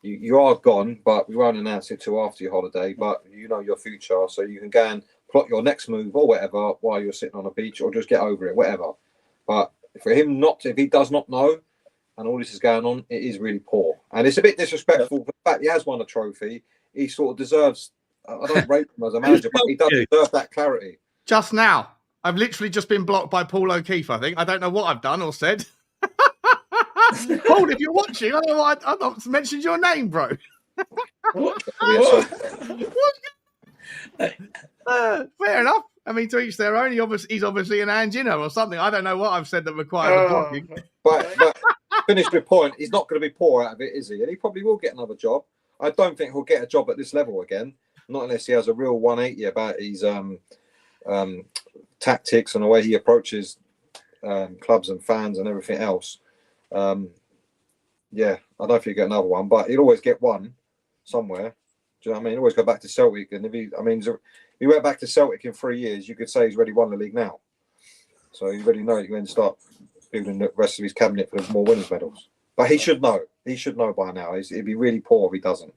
you are gone, but we won't announce it till after your holiday, but you know your future, so you can go and plot your next move or whatever while you're sitting on a beach, or just get over it, whatever. But for him if he does not know and all this is going on, it is really poor. And it's a bit disrespectful. The fact he has won a trophy, he sort of deserves, I don't rate him as a manager, but he does deserve that clarity.
Just now, I've literally just been blocked by Paul O'Keefe, I think. I don't know what I've done or said. Paul, if you're watching, I don't know why I've not mentioned your name, bro. Fair enough. I mean, to each their own. He's obviously an Angino or something. I don't know what I've said that requires a blocking.
But finish the point. He's not going to be poor out of it, is he? And he probably will get another job. I don't think he'll get a job at this level again, not unless he has a real 180 about his tactics and the way he approaches clubs and fans and everything else. Yeah, I don't think he'll get another one, but he'll always get one somewhere. Do you know what I mean? He'll always go back to Celtic, and if he went back to Celtic in 3 years, you could say he's already won the league now. So you already know he can start building the rest of his cabinet for more winners' medals. But he should know. He should know by now. It'd be really poor if he doesn't.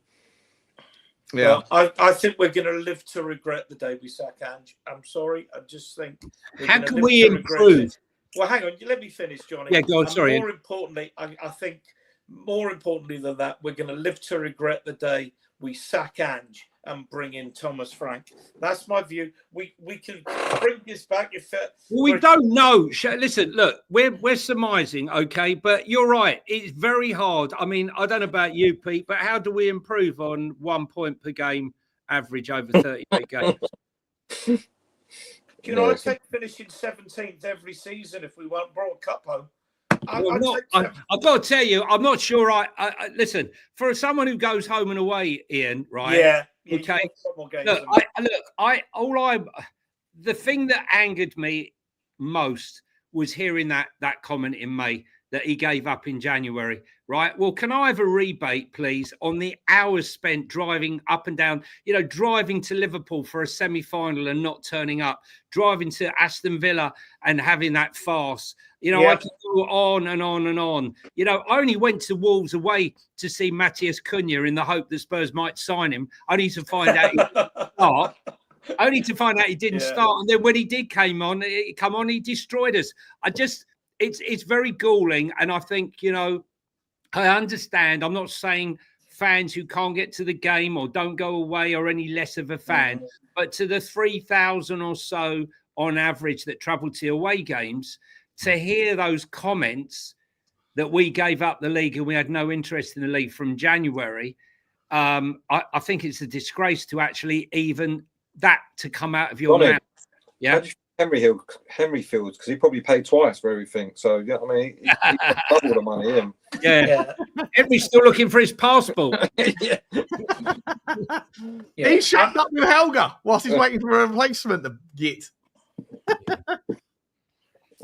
Yeah,
well, I think we're going to live to regret the day we sack Ange. I'm sorry. I just think.
How can we improve?
Well, hang on. Let me finish, Johnny.
Yeah, go on. Sorry.
More importantly, I think more importantly than that, we're going to live to regret the day we sack Ange and bring in Thomas Frank. That's my view. We can bring this back if
we don't know. Listen, look, we're surmising, okay, but you're right. It's very hard. I mean, I don't know about you, Pete, but how do we improve on 1 point per game average over 38 games?
I take finishing 17th every season if we brought a cup home.
I've got to tell you, I'm not sure. Listen, for someone who goes home and away, Ian, right?
Yeah.
Okay. The thing that angered me most was hearing that comment in May that he gave up in January, right? Well, can I have a rebate, please, on the hours spent driving up and down, driving to Liverpool for a semi-final and not turning up, driving to Aston Villa and having that farce. I can go on and on and on. I only went to Wolves away to see Matthias Cunha in the hope that Spurs might sign him, only to find out he didn't start. And then when he did come on, he destroyed us. It's very galling. And I think, I understand. I'm not saying fans who can't get to the game or don't go away are any less of a fan. Mm-hmm. But to the 3,000 or so on average that travel to away games, to hear those comments that we gave up the league and we had no interest in the league from January, I think it's a disgrace to actually even that to come out of your mouth. Yeah.
Henry feels, because he probably paid twice for everything. So he got double the money in.
Yeah. Henry's still looking for his passport.
He's shacked up with Helga whilst he's waiting for a replacement to get.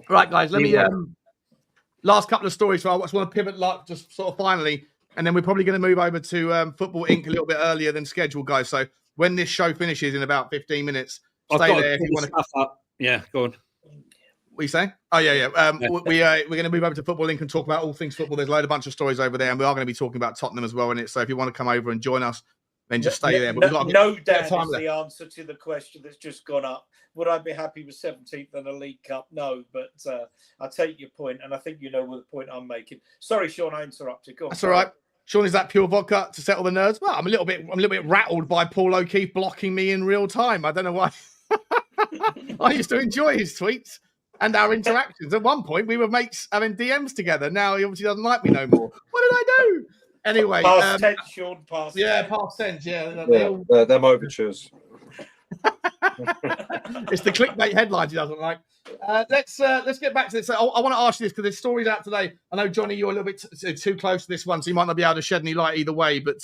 Right, guys, let me last couple of stories. So I just want to pivot just sort of finally, and then we're probably going to move over to Football Inc. a little bit earlier than scheduled, guys. So when this show finishes in about 15 minutes, stay there if you want to.
Yeah, go on.
What are you saying? Oh, yeah. We're going to move over to Football Inc. and talk about all things football. There's a bunch of stories over there, and we are going to be talking about Tottenham as well in it. So if you want to come over and join us, then just stay there. But
no doubt is the answer to the question that's just gone up. Would I be happy with 17th in a League Cup? No, but I take your point, and I think you know what the point I'm making. Sorry, Sean, I interrupted. Go on.
That's all right. Sean, is that pure vodka to settle the nerves? Well, I'm a little bit rattled by Paul O'Keefe blocking me in real time. I don't know why. I used to enjoy his tweets and our interactions. At one point, we were mates having DMs together. Now he obviously doesn't like me no more. What did I do? Anyway,
past tense, Sean. Past
tense. Yeah,
them overtures.
It's the clickbait headlines he doesn't like. Let's get back to this. I want to ask you this because there's stories out today. I know, Johnny, you're a little bit too close to this one, so you might not be able to shed any light either way, but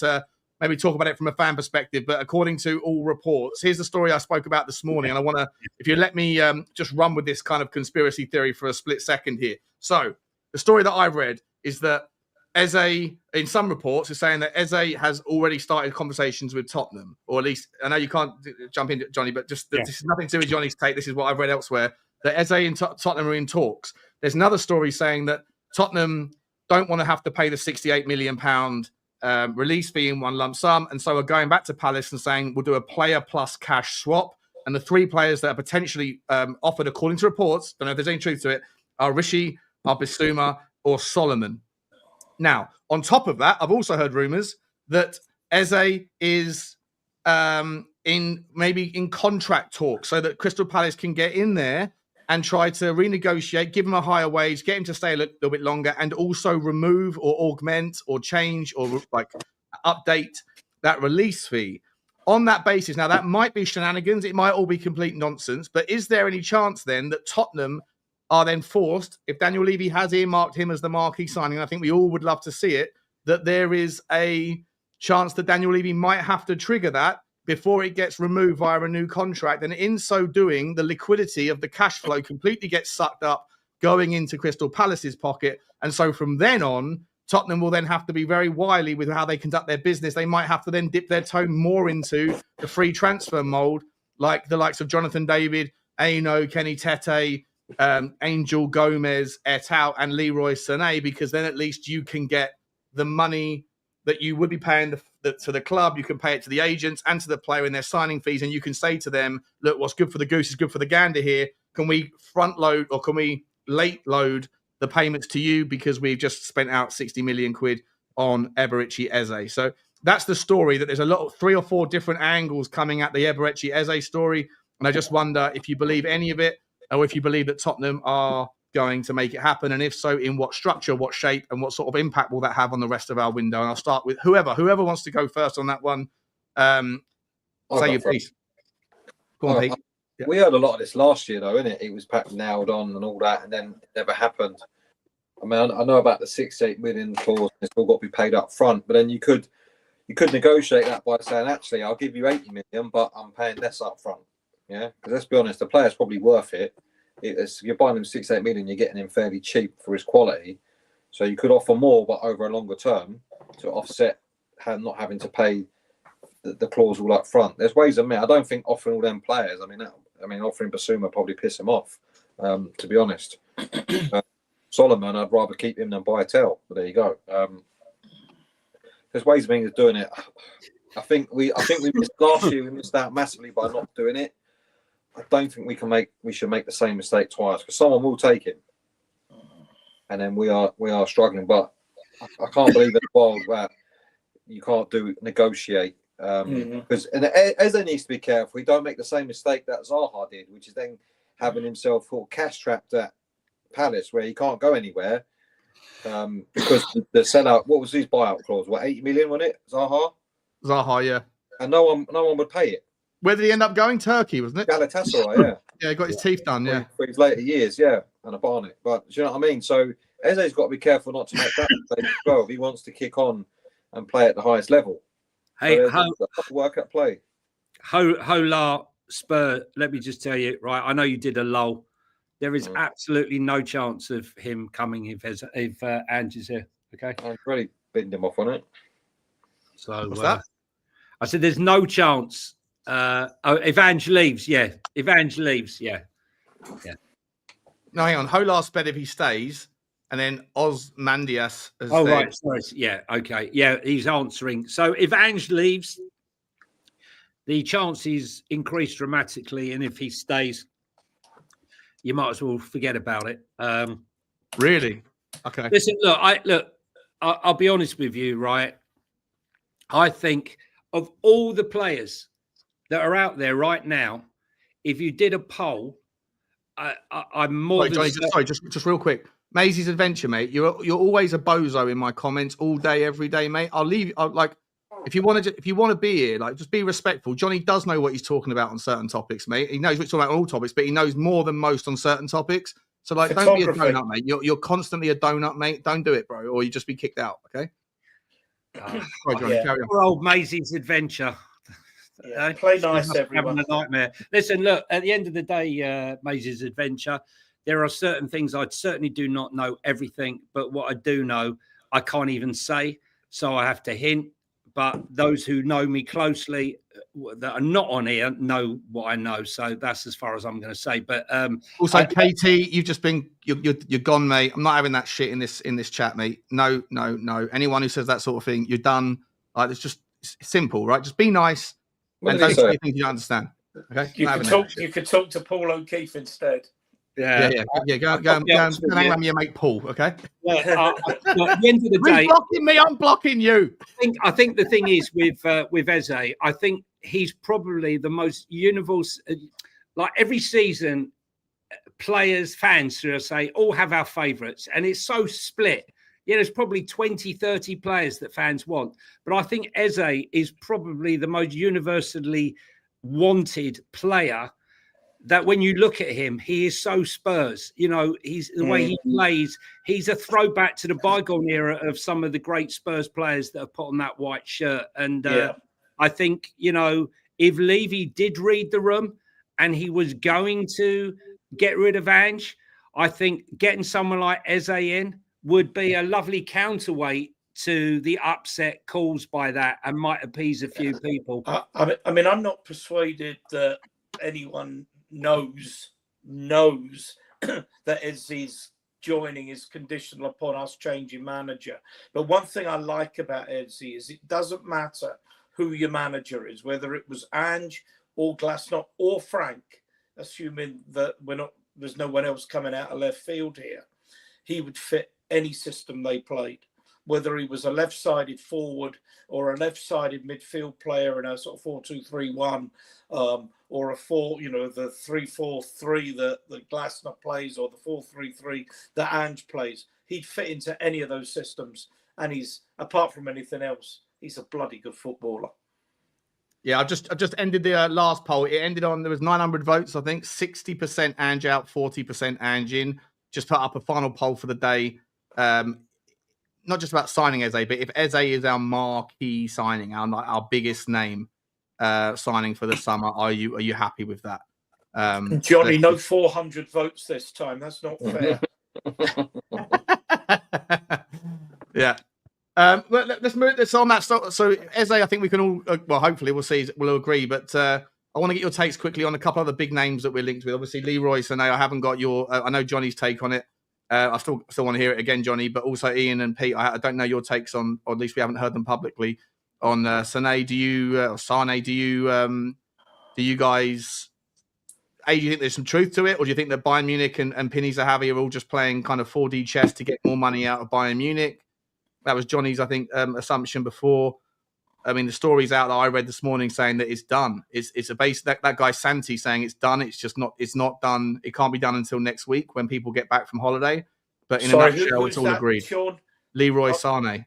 maybe talk about it from a fan perspective. But according to all reports, here's the story I spoke about this morning, and I want to, if you let me just run with this kind of conspiracy theory for a split second here. So the story that I've read is that Eze, in some reports, is saying that Eze has already started conversations with Tottenham, or at least, I know you can't jump in, Johnny, but this is nothing to do with Johnny's take. This is what I've read elsewhere, that Eze and Tottenham are in talks. There's another story saying that Tottenham don't want to have to pay the £68 million release fee in one lump sum, and so are going back to Palace and saying we'll do a player plus cash swap. And the three players that are potentially offered, according to reports, don't know if there's any truth to it, are Rishi, Bissouma, or Solomon. Now, on top of that, I've also heard rumours that Eze is in contract talks so that Crystal Palace can get in there and try to renegotiate, give him a higher wage, get him to stay a little bit longer, and also remove or augment or change or update that release fee. On that basis, now that might be shenanigans, it might all be complete nonsense, but is there any chance then that Tottenham are then forced, if Daniel Levy has earmarked him as the marquee signing, I think we all would love to see it, that there is a chance that Daniel Levy might have to trigger that before it gets removed via a new contract. And in so doing, the liquidity of the cash flow completely gets sucked up, going into Crystal Palace's pocket. And so from then on, Tottenham will then have to be very wily with how they conduct their business. They might have to then dip their toe more into the free transfer mold, like the likes of Jonathan David, Aino, Kenny Tete, Angel Gomez, et al., and Leroy Sané, because then at least you can get the money that you would be paying to the club. You can pay it to the agents and to the player in their signing fees, and you can say to them, look, what's good for the goose is good for the gander here. Can we front load or can we late load the payments to you because we've just spent out 60 million quid on Eberici Eze? So that's the story. That there's a lot of 3 or 4 different angles coming at the Eberechi Eze story, and I just wonder if you believe any of it, or if you believe that Tottenham are going to make it happen, and if so, in what structure, what shape, and what sort of impact will that have on the rest of our window? And I'll start with whoever wants to go first on that one. Say your piece. Go on, Pete.
Yeah. We heard a lot of this last year, though, innit? It was nailed on and all that, and then it never happened. I mean, I know about the 6-8 million clause, and it's all got to be paid up front, but then you could negotiate that by saying, actually, I'll give you 80 million, but I'm paying less up front. Yeah, because let's be honest, the player's probably worth it. You're buying him 6-8 million, you're getting him fairly cheap for his quality. So you could offer more, but over a longer term to offset not having to pay the clause all up front. There's ways of me. I don't think offering all them players. I mean, offering Bissouma probably piss him off. To be honest, Solomon, I'd rather keep him than buy a tell. But there you go. There's ways of me of doing it. I think we missed last year. We missed out massively by not doing it. I don't think we should make the same mistake twice, because someone will take him, and then we are struggling. But I can't believe in the world that you can't negotiate. Because Eze needs to be careful. He don't make the same mistake that Zaha did, which is then having himself cash trapped at Palace, where he can't go anywhere because the sellout. What was his buyout clause? What, 80 million, wasn't it? Zaha,
yeah.
And no one would pay it.
Where did he end up going? Turkey, wasn't it?
Galatasaray, yeah.
Yeah, he got his teeth done, yeah.
For his later years, yeah, and a Barnet. But do you know what I mean? So Eze's got to be careful not to make that mistake as well if he wants to kick on and play at the highest level.
Hey,
work at play.
Hola Spur, let me just tell you, right? I know you did a lull. There is absolutely no chance of him coming if Ange is here. Okay,
I've really binned him off on it.
So what's that?
I said there's no chance. If Ange leaves, yeah. If Ange leaves, yeah.
No, hang on. Hola Sped if he stays, and then Osmandias.
Right. Sorry. Yeah. Okay. Yeah, he's answering. So if Ange leaves, the chances increase dramatically, and if he stays, you might as well forget about it.
Really? Okay.
Listen, I'll be honest with you, right? I think of all the players that are out there right now, if you did a poll, I'm more than...
Sorry, just real quick. Maisie's Adventure, mate. You're always a bozo in my comments all day, every day, mate. I'll leave you. If you want to be here, just be respectful. Johnny does know what he's talking about on certain topics, mate. He knows what he's talking about on all topics, but he knows more than most on certain topics. So, don't be a donut, mate. You're constantly a donut, mate. Don't do it, bro, or you just be kicked out. Okay. Sorry, Johnny, carry on.
Poor old Maisie's Adventure.
Yeah, play nice, everyone.
Having a nightmare. Listen, look. At the end of the day, Maisie's Adventure. There are certain things I certainly do not know everything, but what I do know, I can't even say. So I have to hint. But those who know me closely that are not on here know what I know. So that's as far as I'm going to say. But
also, KT, you've just been you're gone, mate. I'm not having that shit in this chat, mate. No. Anyone who says that sort of thing, you're done. It's just simple, right? Just be nice and don't say things you don't understand. Okay.
You could talk to Paul O'Keefe instead.
Yeah. Go and hang around your mate Paul. Okay.
At the end of the day,
you're blocking me. I'm blocking you.
I think the thing is with Eze, I think he's probably the most universal. Like every season, players, fans, should I say, all have our favourites, and it's so split. Yeah, there's probably 20, 30 players that fans want, but I think Eze is probably the most universally wanted player. That when you look at him, he is so Spurs. You know, he's the way he plays. He's a throwback to the bygone era of some of the great Spurs players that have put on that white shirt. And I think, if Levy did read the room and he was going to get rid of Ange, I think getting someone like Eze in would be a lovely counterweight to the upset caused by that and might appease a few people.
I mean, I'm not persuaded that anyone knows that Eze's joining is conditional upon us changing manager. But one thing I like about Eze is it doesn't matter who your manager is, whether it was Ange or Glasnost or Frank, assuming that there's no one else coming out of left field here. He would fit any system they played. whether he was a left-sided forward or a left-sided midfield player in a sort of 4-2-3-1, or a the 3-4-3 that Glasner plays, or the 4-3-3 that Ange plays. He'd fit into any of those systems, and he's, apart from anything else, he's a bloody good footballer.
Yeah, I've just ended the last poll. It ended on, there was 900 votes, I think. 60% Ange out, 40% Ange in. Just put up a final poll for the day. Not just about signing Eze, but if Eze is our marquee signing, our biggest name signing for the summer, are you happy with that?
Johnny, no 400 votes this time. That's not fair.
Yeah. Let's move this on that. So Eze, I think we can all, well, hopefully we'll agree, but I want to get your takes quickly on a couple of the big names that we're linked with. Obviously, Leroy Sané, I haven't got your, I know Johnny's take on it. I still want to hear it again, Johnny, but also Ian and Pete, I don't know your takes on, or at least we haven't heard them publicly, on Sané. Do you guys, do you think there's some truth to it, or do you think that Bayern Munich and Pini Zahavi are all just playing kind of 4D chess to get more money out of Bayern Munich? That was Johnny's, I think, assumption before. I mean, the story's out that I read this morning saying that it's done. It's a base that guy Santi saying it's done. It's just not. It's not done. It can't be done until next week when people get back from holiday. But in a nutshell, it's all agreed.
Sean?
Leroy Sané.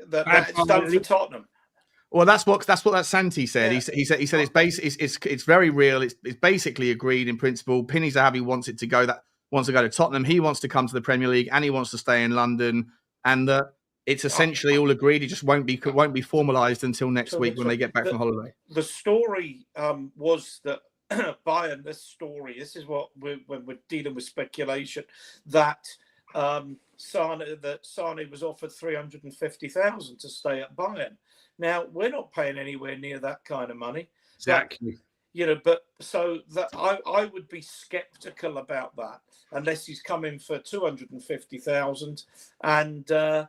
That's done for Tottenham.
Well, that's what that Santi said. Yeah. He said it's very real. It's basically agreed in principle. Pini Zahavi wants to go to Tottenham. He wants to come to the Premier League and he wants to stay in London. And it's essentially all agreed. It just won't be formalised until next week when they get back from holiday.
The story was that Bayern. This is what when we're dealing with speculation, that Sané was offered 350,000 to stay at Bayern. Now we're not paying anywhere near that kind of money.
Exactly.
But so that I would be sceptical about that unless he's coming for 250,000, and that's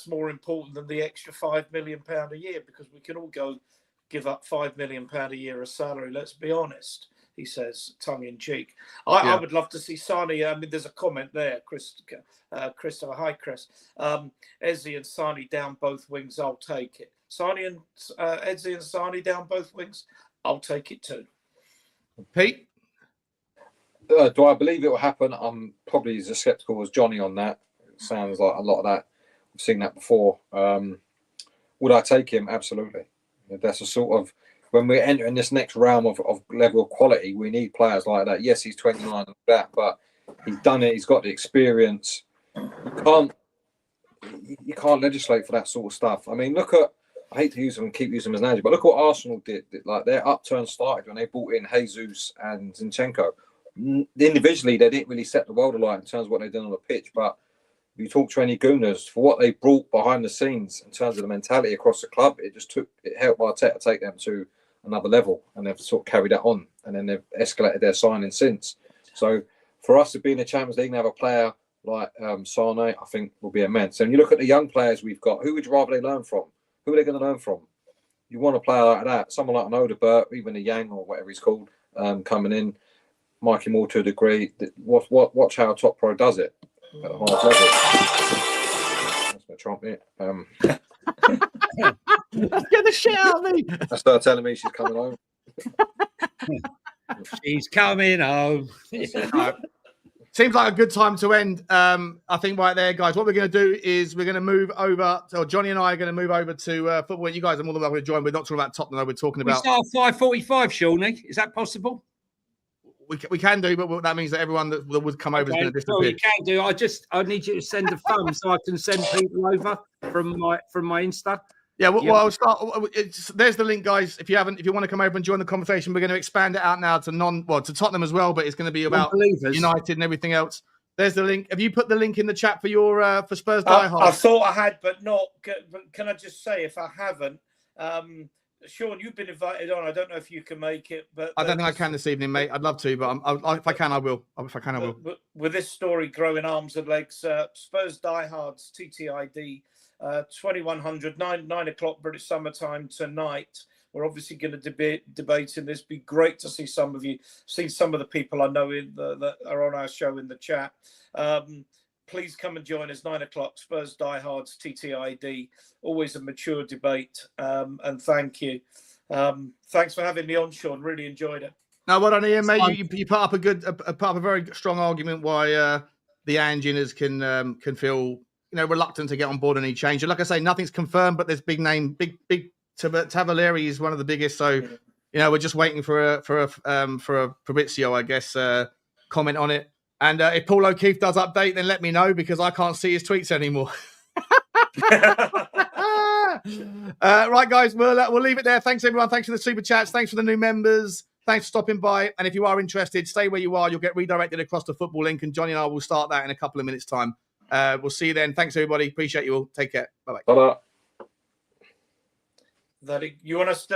more important than the extra £5 million a year, because we can all go give up £5 million a year as salary. Let's be honest, he says, tongue in cheek. I would love to see Sané. I mean, there's a comment there, Chris. Hi, Chris. Eze and Sané down both wings. I'll take it. Sané and Eze and Sané down both wings. I'll take it too.
Pete?
Do I believe it will happen? I'm probably as sceptical as Johnny on that. It sounds like a lot of that. I've seen that before. Would I take him? Absolutely. That's a sort of, when we're entering this next realm of level of quality, we need players like that. Yes, he's 29 and that, but he's done it. He's got the experience. You can't legislate for that sort of stuff. I mean, look at, I hate to use them and keep using them as an analogy, but look what Arsenal did. Like, their upturn started when they brought in Jesus and Zinchenko. Individually, they didn't really set the world alight in terms of what they did on the pitch, but you talk to any Gooners, for what they brought behind the scenes in terms of the mentality across the club, it helped Arteta take them to another level, and they've sort of carried that on, and then they've escalated their signing since. So for us to be in the Champions League and have a player like Sané, I think will be immense. And you look at the young players we've got, who would you rather they learn from? Who are they going to learn from? You want a player like that, someone like an Odegaard, even a Yang or whatever he's called, coming in. Mikey Moore to a degree. Watch how a top pro does it at a high level. That's my trumpet.
Get the shit out of me.
I started telling me she's coming home.
She's coming home.
Seems like a good time to end. I think right there, guys, what we're going to do is we're going to move over. So Johnny and I are going to move over to football. You guys are more than welcome to join. We're not talking about Tottenham. We're talking about.
We start 5:45, Shawnee. Is that possible?
We can do, but that means that everyone that would come over is going to disappear.
Well, you can do. I need you to send a thumb so I can send people over from my Insta.
Yeah, well, I'll start. There's the link, guys. If you want to come over and join the conversation, we're going to expand it out now to to Tottenham as well, but it's going to be about United and everything else. There's the link. Have you put the link in the chat for your for Spurs Die Hard?
I thought I had, but not. Can I just say, if I haven't, Sean, you've been invited on. I don't know if you can make it, but
I don't think I can this evening, mate. I'd love to, but if I can, I will. If I can, I will.
But with this story growing arms and legs, Spurs Diehards TTID 2100 9 o'clock British summertime tonight. We're obviously going to debate in this. Be great to see some of you, see some of the people I know that are on our show in the chat. please come and join us, 9 o'clock, Spurs Diehards, TTID. Always a mature debate. And thank you. Thanks for having me on, Sean. Really enjoyed it.
No, well done, Ian, mate. You put up a very strong argument why the Anginas can feel reluctant to get on board any change. And like I say, nothing's confirmed, but there's big Tavaleri is one of the biggest. So we're just waiting for a Fabrizio, I guess, comment on it. And if Paul O'Keefe does update, then let me know because I can't see his tweets anymore. Right, guys, we'll leave it there. Thanks, everyone. Thanks for the super chats. Thanks for the new members. Thanks for stopping by. And if you are interested, stay where you are. You'll get redirected across the football link. And Johnny and I will start that in a couple of minutes' time. We'll see you then. Thanks, everybody. Appreciate you all. Take care. Bye-bye.
Bye-bye.
You want us to